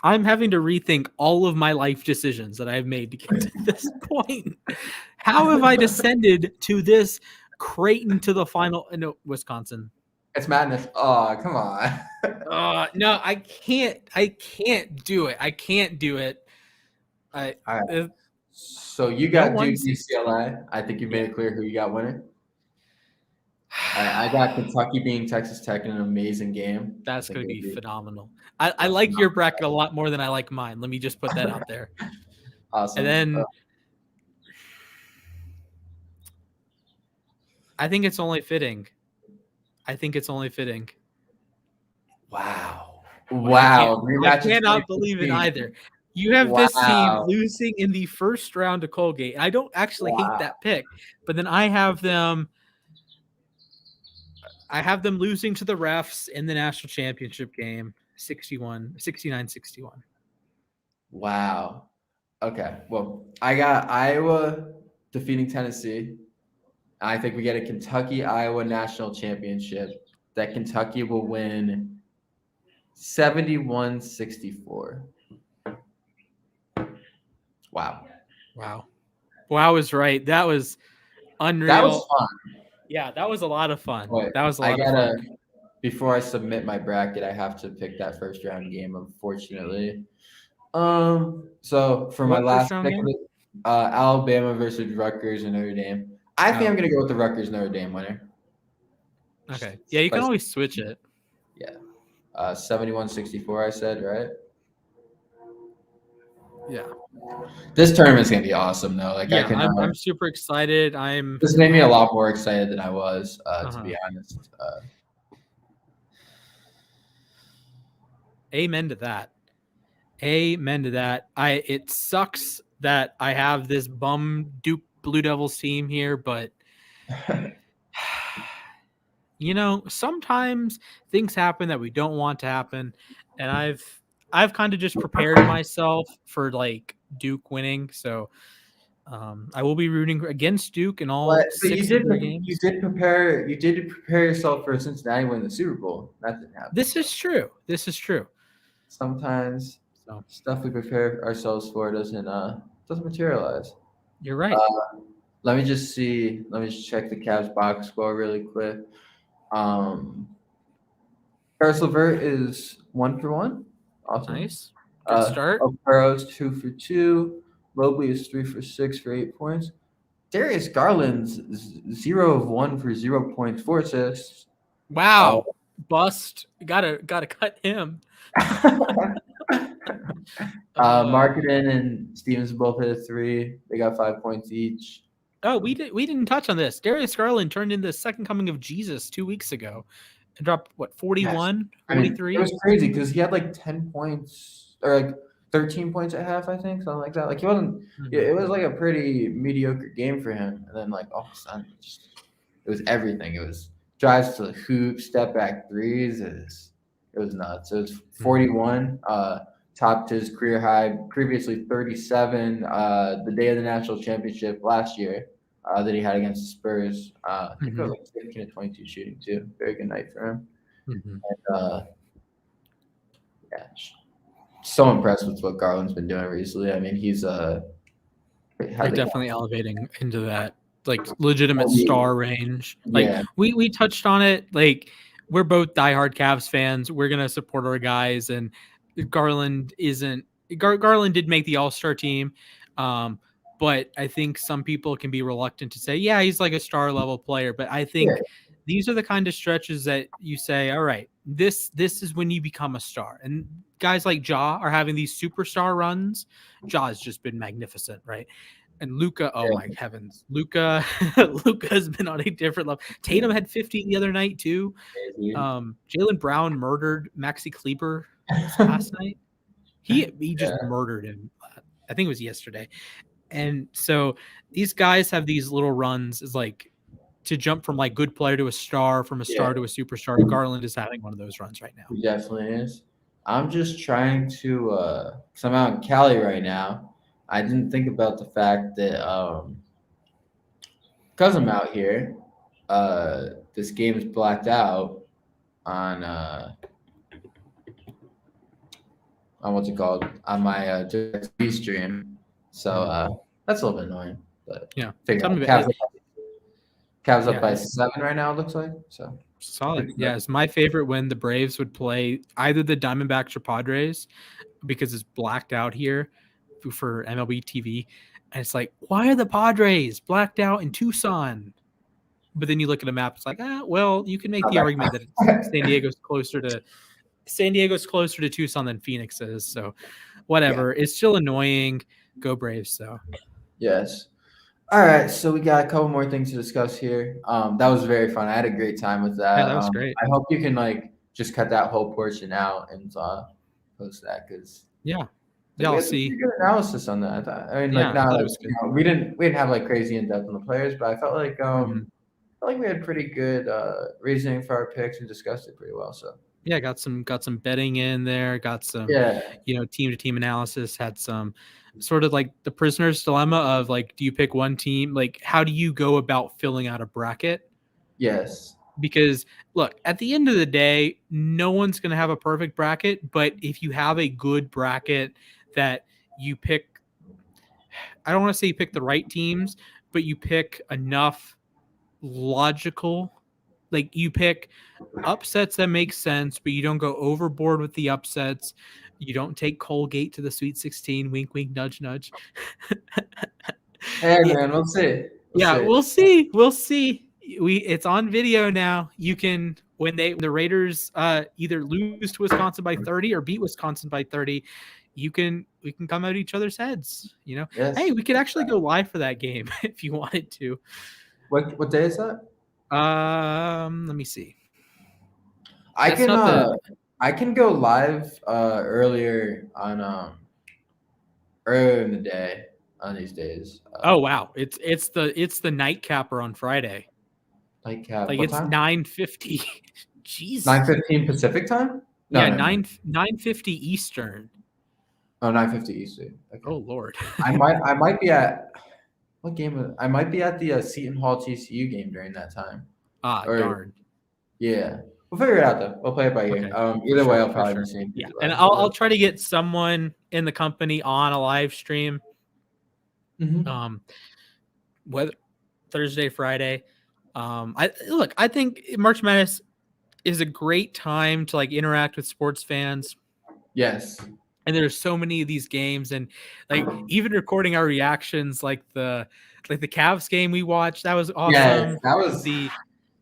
I'm having to rethink all of my life decisions that I've made to get to this point. How have I descended to this Creighton to the final? No, Wisconsin. It's madness. Oh, come on. No, I can't. I can't do it. I can't do it. All right. So you got Duke UCLA. I think you made it clear who you got winning. I got Kentucky being Texas Tech in an amazing game. That's going to be phenomenal. I like your bracket a lot more than I like mine. Let me just put that out there. Awesome. And then I think it's only fitting. Wow. I cannot believe it either. You have this team losing in the first round to Colgate. I don't actually hate that pick, but then I have them losing to the refs in the national championship game, 69-61. Wow. Okay. Well, I got Iowa defeating Tennessee. I think we get a Kentucky-Iowa national championship that Kentucky will win 71-64. Wow. Wow is right. That was unreal. That was fun. Yeah, that was a lot of fun. Wait, before I submit my bracket, I have to pick that first round game, unfortunately. So for my last pick, Alabama versus Rutgers and Notre Dame. I think I'm gonna go with the Rutgers Notre Dame winner. Okay. Yeah, you can always switch it. Yeah. 71-64, I said, right? Yeah. This tournament's gonna be awesome, though. I'm super excited. This made me a lot more excited than I was, to be honest. Amen to that. It sucks that I have this bum Duke Blue Devils team here, but sometimes things happen that we don't want to happen, and I've kind of just prepared myself for like Duke winning, so I will be rooting against Duke in all 6 of their games. You did prepare yourself for Cincinnati winning the Super Bowl. That didn't happen. This is true. Sometimes stuff we prepare ourselves for doesn't materialize. You're right. Let me just check the Cavs box score really quick. Karis LeVert is 1 for 1. Awesome. Nice. Good start. Okoro's 2 for 2. Mobley is 3 for 6 for 8 points. Darius Garland's 0 of 1 for 0 points, 4 assists. Wow. Bust. Gotta cut him. Marketing and Stevenson both hit a 3. They got 5 points each. Oh, we didn't touch on this. Darius Garland turned into the second coming of Jesus 2 weeks ago and dropped 41, 43. It was crazy because he had like 10 points or like 13 points at half, I think, something like that. Like he wasn't. Mm-hmm. It was like a pretty mediocre game for him, and then like all of a sudden, it was everything. It was drives to the hoop, step back threes. It was nuts. It was 41. Topped his career high, previously 37. The day of the national championship last year. That he had against the Spurs. I think it was like 15 to 22 shooting too. Very good night for him. Mm-hmm. And so impressed with what Garland's been doing recently. I mean, he's definitely elevating into that like legitimate star range. Like we touched on it. Like we're both diehard Cavs fans. We're gonna support our guys, and Garland did make the All-Star team. But I think some people can be reluctant to say, yeah, he's like a star level player. But I think these are the kind of stretches that you say, all right, this is when you become a star. And guys like Ja are having these superstar runs. Ja has just been magnificent, right? And Luka, oh my heavens, Luka has been on a different level. Tatum had 50 the other night too. Jaylen Brown murdered Maxi Kleber last night. He just murdered him. I think it was yesterday. And so these guys have these little runs is like to jump from like good player to a star, from a star to a superstar. Garland is having one of those runs right now. He definitely is. I'm just trying to because I'm out in Cali right now. I didn't think about the fact that because I'm out here, this game is blacked out on what's it called, on my TV stream. So that's a little bit annoying. But yeah, Cavs up by 7 right now. It looks like so. Solid. Yeah, it's my favorite when the Braves would play either the Diamondbacks or Padres because it's blacked out here for MLB TV. And it's like, why are the Padres blacked out in Tucson? But then you look at a map, it's like, well, you can make the argument that San Diego's closer to Tucson than Phoenix is. So whatever. Yeah. It's still annoying. Go Braves, so. Yes. All right, so we got a couple more things to discuss here. That was very fun. I had a great time with that. Yeah, that was great. I hope you can just cut that whole portion out and post that because I'll see. Good analysis on that. We didn't have crazy in depth on the players, but I felt like we had pretty good reasoning for our picks and discussed it pretty well. So yeah, got some betting in there. Got some team to team analysis. Had some sort of like the prisoner's dilemma of do you pick one team? How do you go about filling out a bracket? Yes. Because look, at the end of the day, no one's going to have a perfect bracket, but if you have a good bracket that you pick, I don't want to say you pick the right teams, but you pick enough logical, you pick upsets that make sense, but you don't go overboard with the upsets. You don't take Colgate to the Sweet 16. Wink, wink, nudge, nudge. Hey, man, we'll see. We'll see. We'll see. It's on video now. You can when the Raiders either lose to Wisconsin by 30 or beat Wisconsin by 30. We can come at each other's heads. Yes. Hey, we could actually go live for that game if you wanted to. What day is that? Let me see. I can go live earlier in the day on these days. Oh wow, it's the nightcapper on Friday. Nightcap. It's 9:50. Jeez. 9:15 Pacific time? No, 9:50 Eastern. Oh, 9:50 Eastern. Okay. Oh Lord. I might be at what game? I might be at the Seton Hall TCU game during that time. Darn. Yeah. We'll figure it out though. We'll play it by ear. Okay. Either way, I'll probably be seeing. Yeah, and I'll try to get someone in the company on a live stream. Mm-hmm. Whether Thursday, Friday. I think March Madness is a great time to interact with sports fans. Yes. And there's so many of these games, and even recording our reactions, the Cavs game we watched, that was awesome. Yeah, that was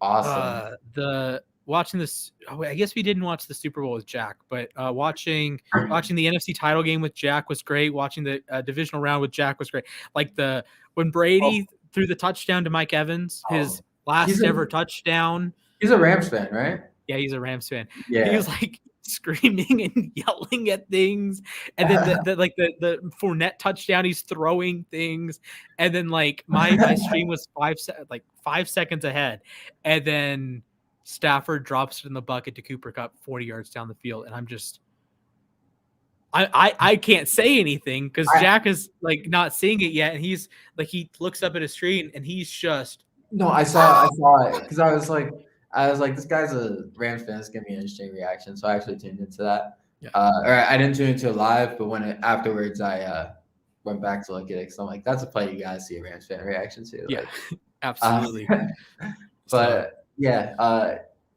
awesome. Watching this, I guess we didn't watch the Super Bowl with Jack, but watching the NFC title game with Jack was great. Watching the divisional round with Jack was great. When Brady threw the touchdown to Mike Evans, his last ever touchdown. He's a Rams fan, right? Yeah, he's a Rams fan. Yeah. He was screaming and yelling at things, and then the Fournette touchdown, he's throwing things, and then my stream was 5 seconds ahead, and then Stafford drops it in the bucket to Cooper Kupp 40 yards down the field, and I'm just I can't say anything because Jack is not seeing it yet, and he's he looks up at his screen and he's just I saw it because I was like this guy's a Rams fan. It's gonna be an interesting reaction, so I actually tuned into that. Yeah. Or I didn't tune into it live, but afterwards I went back to look at it because I'm like, that's a play you guys see a Rams fan reaction to. Yeah, absolutely. But yeah,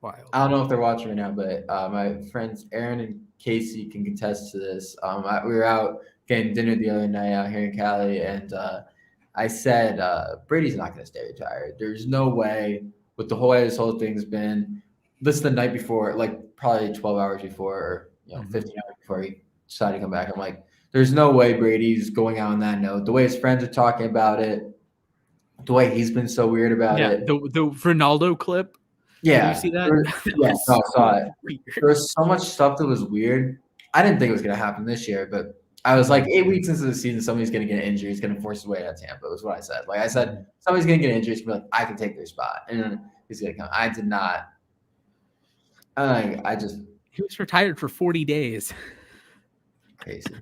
wild. I don't know if they're watching right now, but my friends Aaron and Casey can contest to this. We were out getting dinner the other night out here in Cali, and I said Brady's not going to stay retired. There's no way with the way this whole thing's been. This is the night before, probably 12 hours before, or 15 hours before he decided to come back. I'm like, there's no way Brady's going out on that note. The way his friends are talking about it, the way he's been so weird about it. The Ronaldo clip. Yeah. Did you see that? I saw it. There was so much stuff that was weird. I didn't think it was going to happen this year, but I was 8 weeks into the season, somebody's going to get an injury. He's going to force his way out of Tampa, was what I said. I said, somebody's going to get an injury. He's going to be I can take their spot. And then he's going to come. I did not. He was retired for 40 days. Crazy.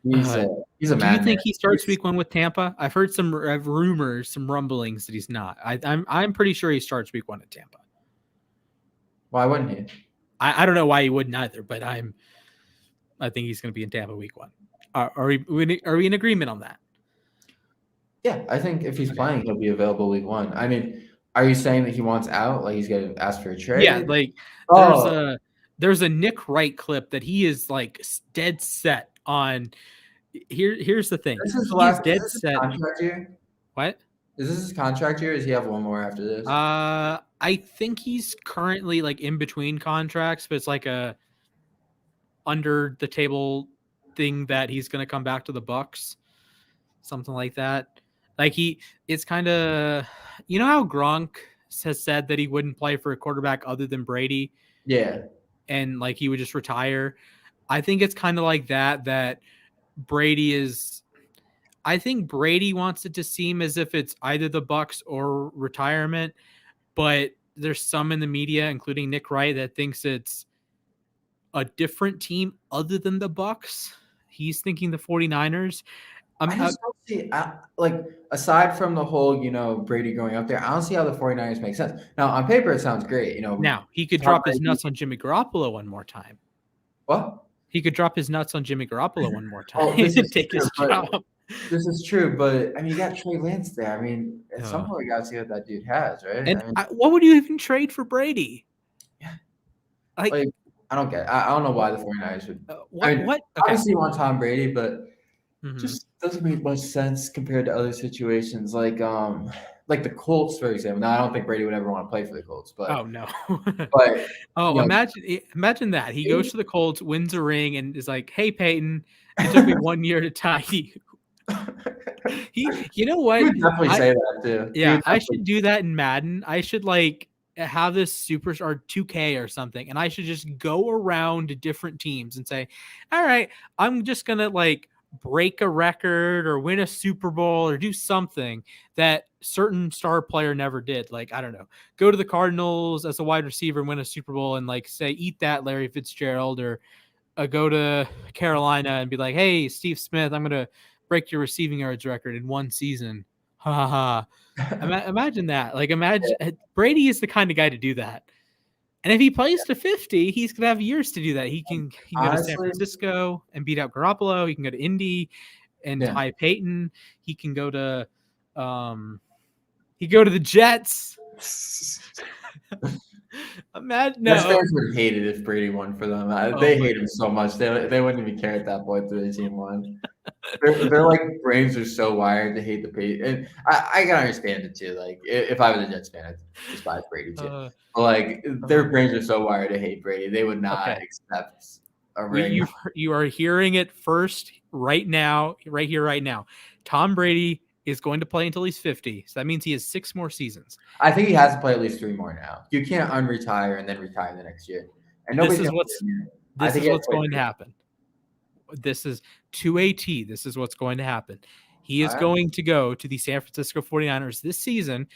He's a do madman. you think he starts week 1 with Tampa? I've heard some rumors, some rumblings that he's not. I'm pretty sure he starts week 1 at Tampa. Why wouldn't he? I don't know why he wouldn't either, but I think he's going to be in Tampa week 1. Are we in agreement on that? Yeah, I think if he's playing, he'll be available week 1. I mean, are you saying that he wants out? Like he's going to ask for a trade? Yeah, like there's a Nick Wright clip that he is like dead set on. Here's the thing. This is the He's last dead set. Contract year? What? Is this his contract year? Or does he have one more after this? I think he's currently like in between contracts, but it's like a under the table thing that he's going to come back to the Bucks, something like that. Like it's kind of, you know how Gronk has said that he wouldn't play for a quarterback other than Brady. Yeah. And like he would just retire. I think it's kind of like that Brady is. I think Brady wants it to seem as if it's either the Bucks or retirement, but there's some in the media, including Nick Wright, that thinks it's a different team other than the Bucks. He's thinking the 49ers. I just don't see, like, aside from the whole, Brady going up there, I don't see how the 49ers make sense. Now, on paper, it sounds great. Now, he could drop his nuts on Jimmy Garoppolo one more time. What? He could drop his nuts on Jimmy Garoppolo one more time and take his job. This is true, but, I mean, you got Trey Lance there. I mean, at some point, you got to see what that dude has, right? And what would you even trade for Brady? Yeah. Like I don't get it. I don't know why the 49ers would. What? Obviously, you want Tom Brady, but just doesn't make much sense compared to other situations, like the Colts, for example. Now, I don't think Brady would ever want to play for the Colts, but oh no, but imagine that he goes to the Colts, wins a ring, and is like, "Hey, Peyton, it took me 1 year to tie you." You know what? He would definitely say that too. Yeah, I should do that in Madden. I should like have this superstar 2K or something, and I should just go around to different teams and say, "All right, I'm just gonna like break a record or win a Super Bowl or do something that certain star player never did." Like, I don't know, go to the Cardinals as a wide receiver and win a Super Bowl and like say, "Eat that, Larry Fitzgerald," or go to Carolina and be like, "Hey, Steve Smith, I'm gonna break your receiving yards record in one season." Ha ha ha. Imagine that. Like, Brady is the kind of guy to do that. And if he plays to 50, he's going to have years to do that. He can go to San Francisco and beat out Garoppolo. He can go to Indy and tie Peyton. He can go to the Jets. Imagine. Jets fans would hate it if Brady won for them. They hate him so much. They wouldn't even care at that point if their team won. Their like brains are so wired to hate the Patriots, and I can understand it too. Like if I was a Jets fan, I'd despise Brady too. But like their brains are so wired to hate Brady, they would not accept a ring. You are hearing it first right now, right here, right now. Tom Brady is going to play until he's 50, so that means he has 6 more seasons. I think he has to play at least 3 more now. You can't unretire and then retire the next year. And this is what's going to happen. This is to a T. This is what's going to happen. He is going to go to the San Francisco 49ers this season,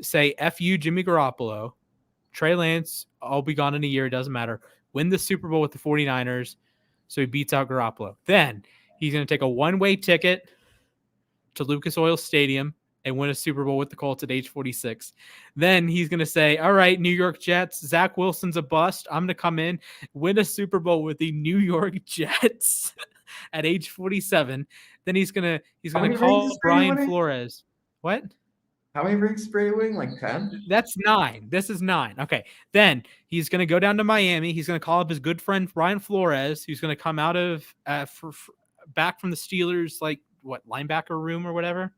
say, F you, Jimmy Garoppolo, Trey Lance, I'll be gone in a year, it doesn't matter, win the Super Bowl with the 49ers, so he beats out Garoppolo. Then he's going to take a one-way ticket to Lucas Oil Stadium and win a Super Bowl with the Colts at age 46. Then he's going to say, all right, New York Jets, Zach Wilson's a bust. I'm going to come in, win a Super Bowl with the New York Jets at age 47. Then he's going to call Brian Flores. What? How many rings Brady winning? Like 10? That's 9. This is 9. Okay. Then he's going to go down to Miami. He's going to call up his good friend Brian Flores, who's going to come out of back from the Steelers, like linebacker room or whatever.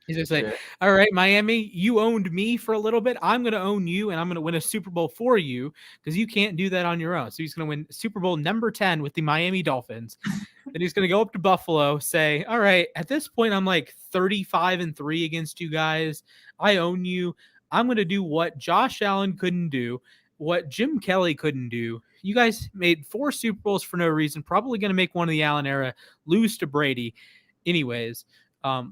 He's going to say, all right, Miami, you owned me for a little bit. I'm going to own you, and I'm going to win a Super Bowl for you because you can't do that on your own. So he's going to win Super Bowl number 10 with the Miami Dolphins. Then he's going to go up to Buffalo, say, all right, at this point, I'm like 35-3 against you guys. I own you. I'm going to do what Josh Allen couldn't do, what Jim Kelly couldn't do. You guys made 4 Super Bowls for no reason, probably going to make one of the Allen era, lose to Brady. Anyways,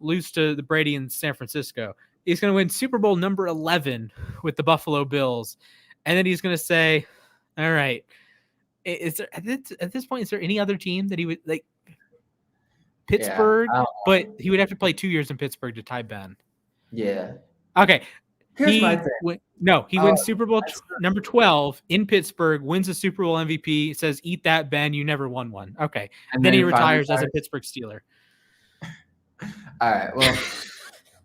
lose to the Brady in San Francisco. He's going to win Super Bowl number 11 with the Buffalo Bills. And then he's going to say, all right, at this point, is there any other team that he would like? Pittsburgh, but he would have to play 2 years in Pittsburgh to tie Ben. Yeah. Okay. Here's my thing. He wins Super Bowl number 12 in Pittsburgh, wins the Super Bowl MVP, says, "Eat that, Ben, you never won one." Okay. And then he retires as a Pittsburgh Steeler. All right. Well,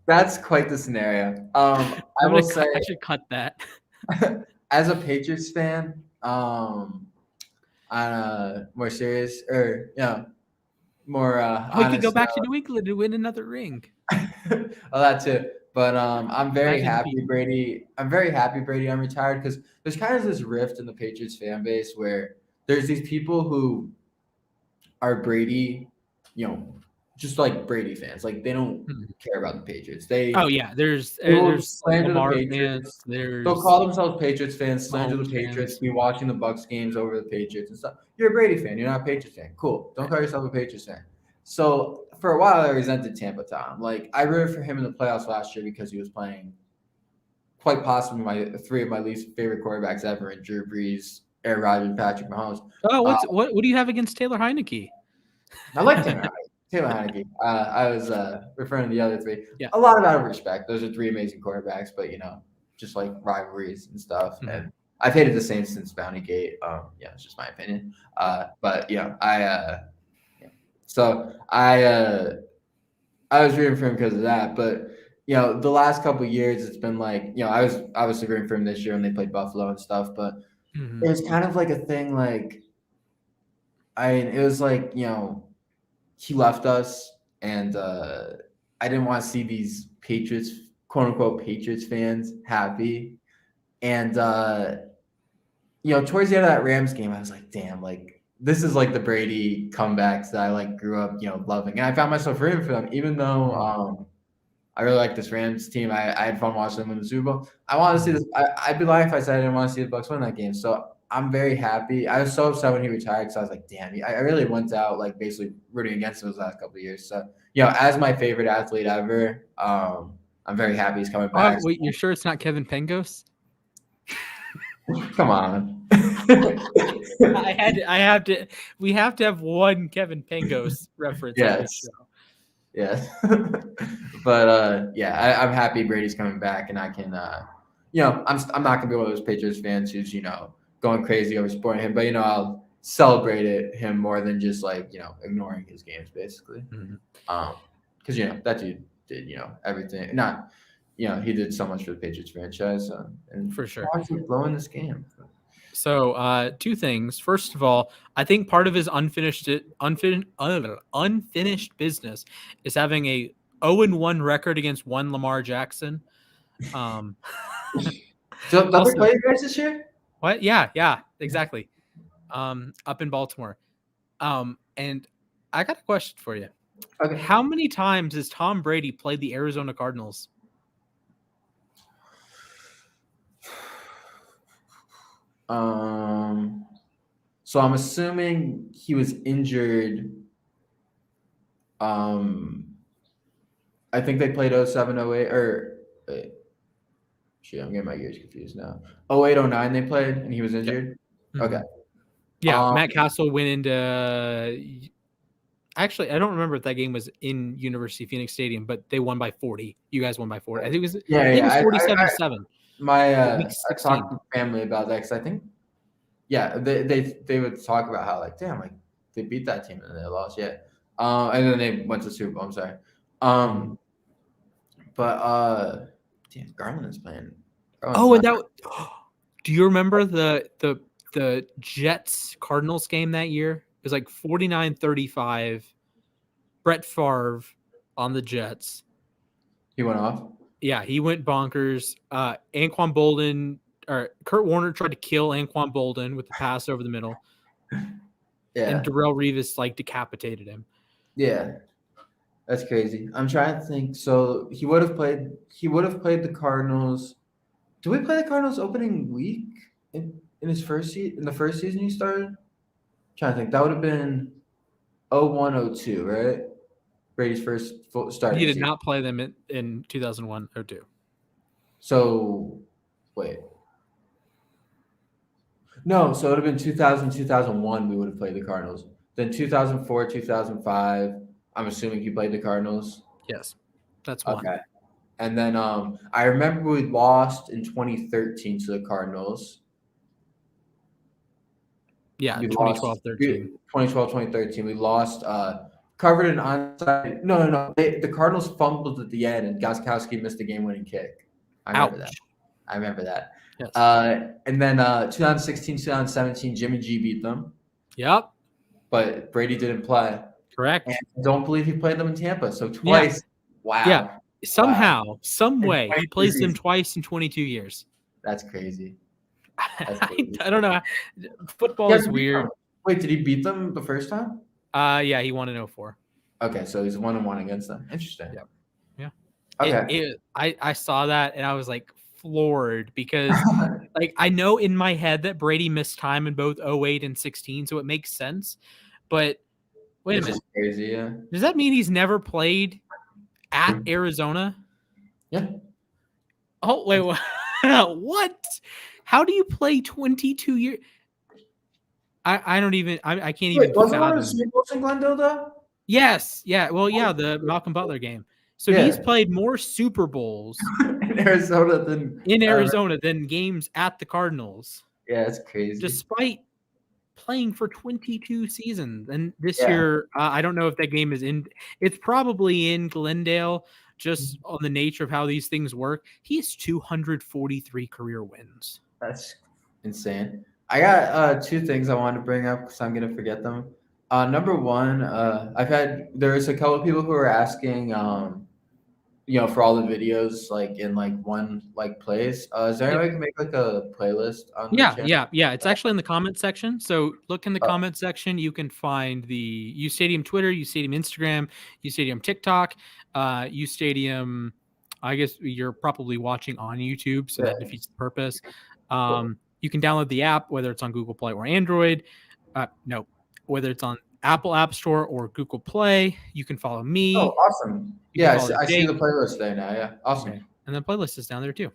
that's quite the scenario. I will say I should cut that. As a Patriots fan, on a more serious or more he could go back to New England to win another ring. Well, that too. But I'm very happy Brady. I'm very happy Brady unretired because there's kind of this rift in the Patriots fan base where there's these people who are Brady, just like Brady fans. Like they don't care about the Patriots. There's slander the Patriots. They'll call themselves Patriots fans, slander the Patriots, be watching the Bucs games over the Patriots and stuff. You're a Brady fan. You're not a Patriots fan. Cool. Don't call yourself a Patriots fan. So for a while, I resented Tampa Tom. Like I rooted for him in the playoffs last year because he was playing quite possibly three of my least favorite quarterbacks ever in Drew Brees, Aaron Rodgers, and Patrick Mahomes. Oh, what do you have against Taylor Heineke? I like Taylor Heineke. I was referring to the other three. Yeah. A lot of out of respect. Those are three amazing quarterbacks, but just like rivalries and stuff. Mm-hmm. And I've hated the Saints since Bounty Gate. It's just my opinion. So I was rooting for him because of that. But the last couple of years, it's been like I was obviously rooting for him this year when they played Buffalo and stuff. But it was kind of like a thing. Like it was like he left us, and I didn't want to see these Patriots, quote unquote Patriots fans, happy. And towards the end of that Rams game, I was like, damn, like. This is like the Brady comebacks that I like grew up, loving. And I found myself rooting for them, even though I really like this Rams team. I had fun watching them win the Super Bowl. I want to see this. I'd be lying if I said I didn't want to see the Bucs win that game. So I'm very happy. I was so upset when he retired because I was like, damn, I really went out like basically rooting against him those last couple of years. So, as my favorite athlete ever, I'm very happy he's coming back. Wait, you're sure it's not Kevin Pangos? Come on. We have to have one Kevin Pangos reference. Yes. But I'm happy Brady's coming back, and I can I'm not gonna be one of those Patriots fans who's going crazy over supporting him, but I'll celebrate him more than just like ignoring his games basically. Because that dude did everything. Not he did so much for the Patriots franchise, and for sure blowing this game. So, two things. First of all, I think part of his unfinished business is having a 0-1 record against one Lamar Jackson. So, they play you guys this year? What? Yeah, exactly. Up in Baltimore. And I got a question for you. Okay. How many times has Tom Brady played the Arizona Cardinals? So I'm assuming he was injured. I think they played 07, 08, or shit, I'm getting my years confused now. 08, 09 they played, and he was injured? Yep. Okay. Yeah, Matt Castle went into actually, I don't remember if that game was in University of Phoenix Stadium, but they won by 40. You guys won by 40. I think it was 47-7. I talked to family about that because I think they would talk about how like damn like they beat that team and they lost and then they went to Super Bowl. I'm sorry, but damn, Garland's playing. Do you remember the Jets Cardinals game that year? It was like 49-35. Brett Favre on the Jets. He went off. Yeah, he went bonkers. Anquan Bolden or Kurt Warner tried to kill Anquan Bolden with the pass over the middle. Yeah. And Darrelle Revis like decapitated him. Yeah. That's crazy. I'm trying to think. So he would have played the Cardinals. Did we play the Cardinals opening week in his first season? In the first season he started? I'm trying to think. That would have been 01-02, right? Brady's first start. He did not play them in 2001-02. So, wait. No, so it would have been 2000, 2001 we would have played the Cardinals. Then 2004, 2005, I'm assuming he played the Cardinals. Yes, that's one. Okay. And then I remember we lost in 2013 to the Cardinals. Yeah, We 2012, 13. 2012, 2013. We lost, covered an onside. No. The Cardinals fumbled at the end, and Gostkowski missed a game-winning kick. I remember that. Yes. And then 2016, 2017, Jimmy G beat them. Yep. But Brady didn't play. Correct. And I don't believe he played them in Tampa. So twice. Yeah. Wow. Yeah. Somehow, some way, he plays them twice in 22 years. That's crazy. I don't know. Football is weird. Wait, did he beat them the first time? Yeah, he won in 04. Okay, so he's 1-1 against them. Interesting. Yeah. Okay. I saw that and I was like floored because like I know in my head that Brady missed time in both 08 and 16, so it makes sense. But wait a minute. Crazy, yeah. Does that mean he's never played at Arizona? Yeah. Oh, wait, what? How do you play 22 years? I don't even. I can't even. Wasn't one of the Super Bowls in Glendale though? Yes. Yeah. Well, yeah, the Malcolm Butler game. So he's played more Super Bowls in Arizona than games at the Cardinals. Yeah, it's crazy. Despite playing for 22 seasons, and this year, I don't know if that game is in. It's probably in Glendale. Just on the nature of how these things work, he has 243 career wins. That's insane. I got 2 things I wanted to bring up because I'm gonna forget them. Number one, there's a couple of people who are asking, for all the videos like in like one like place. Is there any way I can make like a playlist on the channel? Yeah. It's actually in the comment section. So look in the comment section. You can find the uSTADIUM Twitter, uSTADIUM Instagram, uSTADIUM TikTok, uSTADIUM. I guess you're probably watching on YouTube, so that defeats the purpose. You can download the app, whether it's on Google Play or Android. Whether it's on Apple App Store or Google Play. You can follow me. Oh, awesome. I see the playlist there now. Yeah, awesome. Okay. And the playlist is down there too.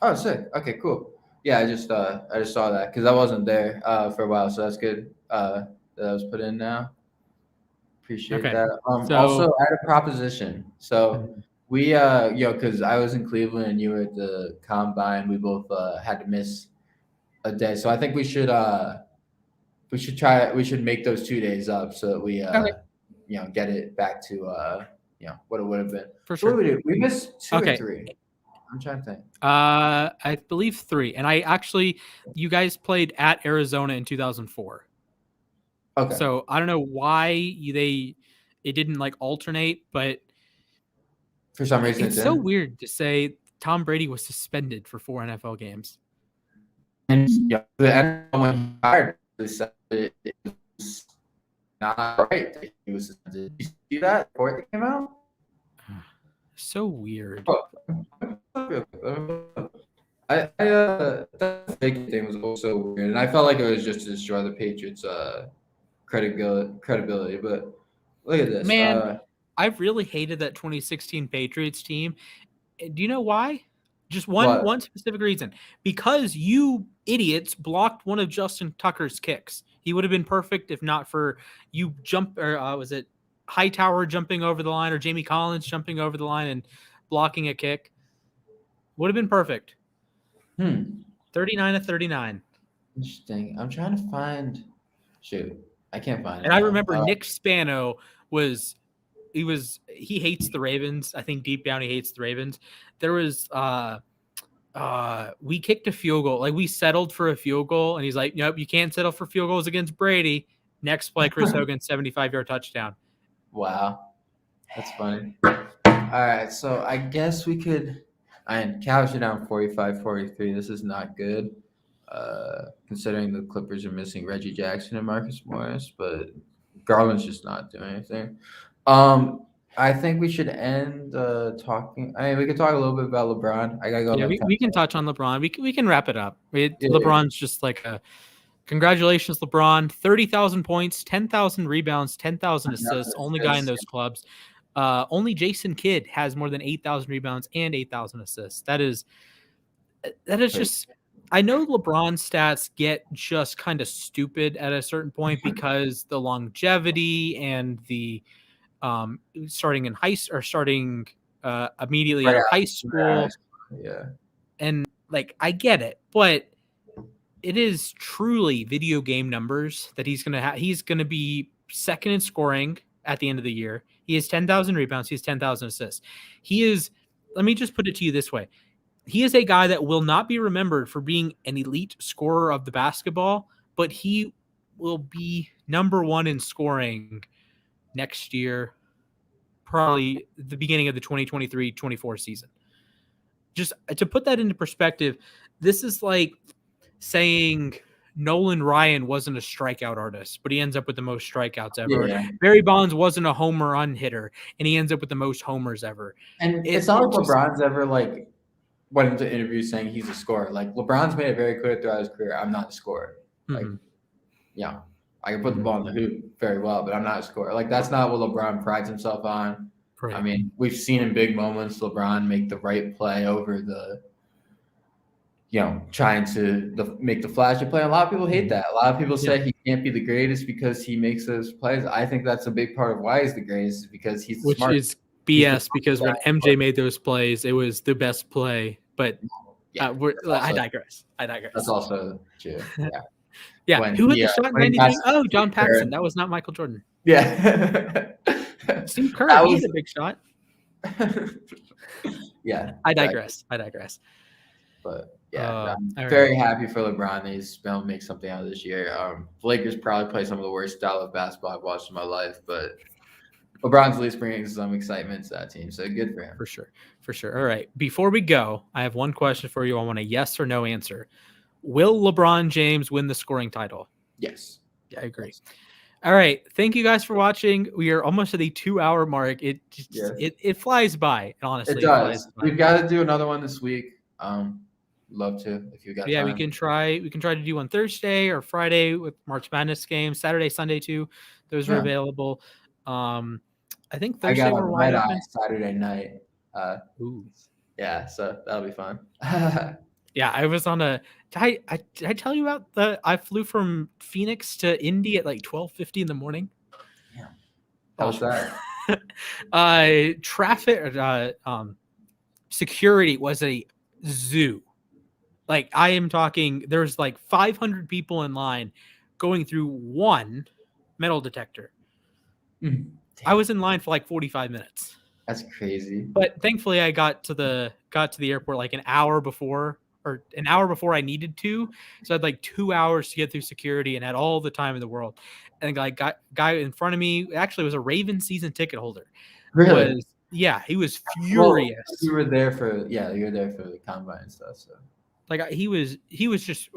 Oh, sick. Okay, cool. Yeah, I just saw that because I wasn't there for a while, so that's good that was put in now. Appreciate that. Also, I had a proposition. So we, because I was in Cleveland and you were at the combine, we both had to miss a day. So I think we should make those 2 days up so that we get it back to what it would have been. For sure. What did we do? We missed 2 or 3. I'm trying to think. I believe 3. And you guys played at Arizona in 2004. Okay. So I don't know why it didn't like alternate, but for some reason it's so weird to say Tom Brady was suspended for 4 NFL games. And the NFL when he hired said it was not right that he was suspended. Did you see that before it came out? So weird. That fake thing was also weird, and I felt like it was just to destroy the Patriots' credibility. But look at this, man. I really hated that 2016 Patriots team. Do you know why? Just one specific reason. Because you idiots blocked one of Justin Tucker's kicks. He would have been perfect if not for you was it Hightower jumping over the line or Jamie Collins jumping over the line and blocking a kick? Would have been perfect. 39-39. Interesting. I'm trying to find. Shoot, I can't find it. And I remember Nick Spano he hates the Ravens. I think deep down he hates the Ravens. There was we kicked a field goal. Like we settled for a field goal and he's like, nope, you can't settle for field goals against Brady. Next play, Chris Hogan, 75-yard touchdown. Wow. That's funny. All right, so I guess we could Cavs are down 45-43. This is not good. Considering the Clippers are missing Reggie Jackson and Marcus Morris, but Garland's just not doing anything. I think we should end talking. I mean, we could talk a little bit about LeBron. I gotta go. Yeah, we can touch on LeBron. We can wrap it up. LeBron's just like congratulations, LeBron. 30,000 points, 10,000 rebounds, 10,000 assists. Only guy in those clubs. Only Jason Kidd has more than 8,000 rebounds and 8,000 assists. That is just. I know LeBron's stats get just kind of stupid at a certain point because the longevity and the starting immediately out of high school. Yeah. And like, I get it, but it is truly video game numbers that he's going to have. He's going to be second in scoring at the end of the year. He has 10,000 rebounds. He has 10,000 assists. Let me just put it to you this way. He is a guy that will not be remembered for being an elite scorer of the basketball, but he will be number one in scoring next year, probably the beginning of the 2023-24 season. Just to put that into perspective, this is like saying Nolan Ryan wasn't a strikeout artist, but he ends up with the most strikeouts ever. Yeah. Barry Bonds wasn't a homer run hitter, and he ends up with the most homers ever. And it's not like LeBron's ever like went into interviews saying he's a scorer. Like LeBron's made it very clear throughout his career, I'm not a scorer. Like, yeah, I can put the ball in the hoop very well, but I'm not a scorer. Like that's not what LeBron prides himself on. Right. I mean, we've seen in big moments LeBron make the right play over the, trying to make the flashy play. A lot of people hate that. A lot of people say he can't be the greatest because he makes those plays. I think that's a big part of why he's the greatest, is because he's smart. Which is BS, because when MJ made those plays, it was the best play. But I digress. That's also true. Yeah. Yeah. Who hit the shot in 93? Oh, John Paxson. That was not Michael Jordan. Yeah. Steve Kerr, he hit a big shot. Yeah. I digress. But yeah, I'm very happy for LeBron that he's been able to make something out of this year. The Lakers probably play some of the worst style of basketball I've watched in my life, but LeBron's at least bringing some excitement to that team, so good for him. For sure. All right, before we go, I have one question for you. I want a yes or no answer. Will LeBron James win the scoring title? Yes. Yeah, I agree. Yes. All right, thank you guys for watching. We are almost at the 2-hour mark. It flies by, honestly. It does. We've got to do another one this week. Love to, if you got time. We can try to do one Thursday or Friday with March Madness games. Saturday, Sunday too. Those are available. I think Thursday we're wide open. Saturday night. Yeah, so that'll be fun. Yeah, I was on a. Did I tell you about I flew from Phoenix to Indy at like 12:50 in the morning? Yeah. How was that? Traffic, security was a zoo. Like, I am talking, there's like 500 people in line going through one metal detector. I was in line for like 45 minutes. That's crazy. But thankfully I got to the airport like an hour before I needed to. So I had like 2 hours to get through security and had all the time in the world. And like guy in front of me actually was a Ravens season ticket holder. Really? He was furious. Well, you were there for the combine and stuff. So like he was just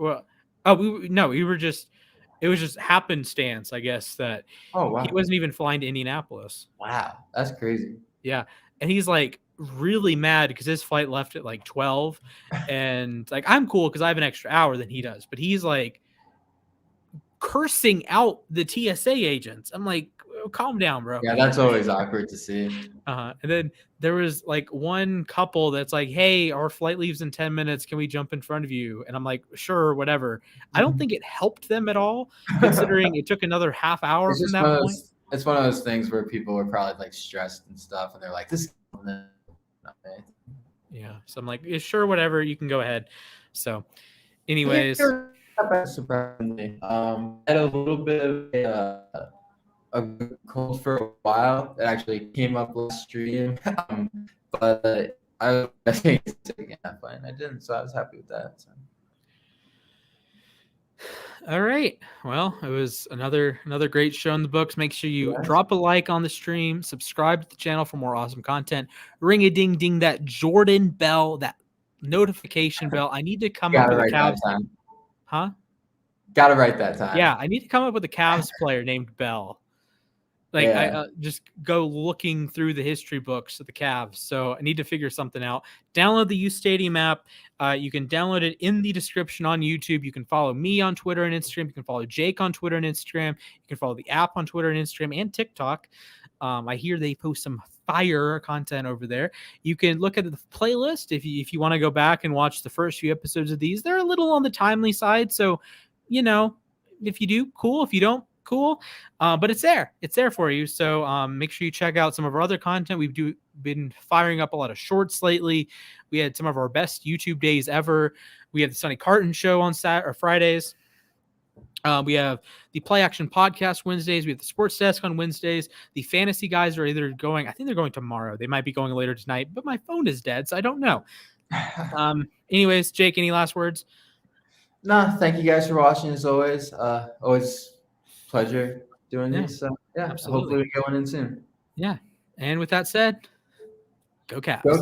it was just happenstance, I guess, that he wasn't even flying to Indianapolis. Wow, that's crazy. Yeah, and he's like really mad because his flight left at like 12, and like I'm cool because I have an extra hour than he does, but he's like cursing out the TSA agents. I'm like, calm down, bro. Yeah, that's always awkward to see. And then there was like one couple that's like, hey, our flight leaves in 10 minutes. Can we jump in front of you? And I'm like, sure, whatever. I don't think it helped them at all, considering it took another half hour from that point. It's one of those things where people are probably like stressed and stuff, and they're like, this is not me. Yeah. So I'm like, yeah, sure, whatever. You can go ahead. So anyways. Surprisingly, I had a little bit of a cold for a while. It actually came up last stream, but I think it's again fine. I didn't, so I was happy with that. So. All right. Well, it was another great show in the books. Make sure you drop a like on the stream, subscribe to the channel for more awesome content. Ring a ding ding that Jordan bell, that notification bell. I need to come up with a Cavs. Huh? Gotta write that time. Yeah, I need to come up with a Cavs player named Bell. Like, I just go looking through the history books of the Cavs. So I need to figure something out. Download the uSTADIUM app. You can download it in the description on YouTube. You can follow me on Twitter and Instagram. You can follow Jake on Twitter and Instagram. You can follow the app on Twitter and Instagram and TikTok. I hear they post some fire content over there. You can look at the playlist if you want to go back and watch the first few episodes of these. They're a little on the timely side. So, if you do, cool. If you don't, cool. But it's there. It's there for you. So make sure you check out some of our other content. We've been firing up a lot of shorts lately. We had some of our best YouTube days ever. We have the Sonny Carton show on Fridays. We have the Play Action Podcast Wednesdays. We have the Sports Desk on Wednesdays. The Fantasy guys are either going, I think they're going tomorrow. They might be going later tonight, but my phone is dead, so I don't know. Anyways, Jake, any last words? No, thank you guys for watching as always. Always pleasure doing this. So yeah, absolutely. Hopefully we get one in soon. Yeah. And with that said, go Cavs. Go Cavs.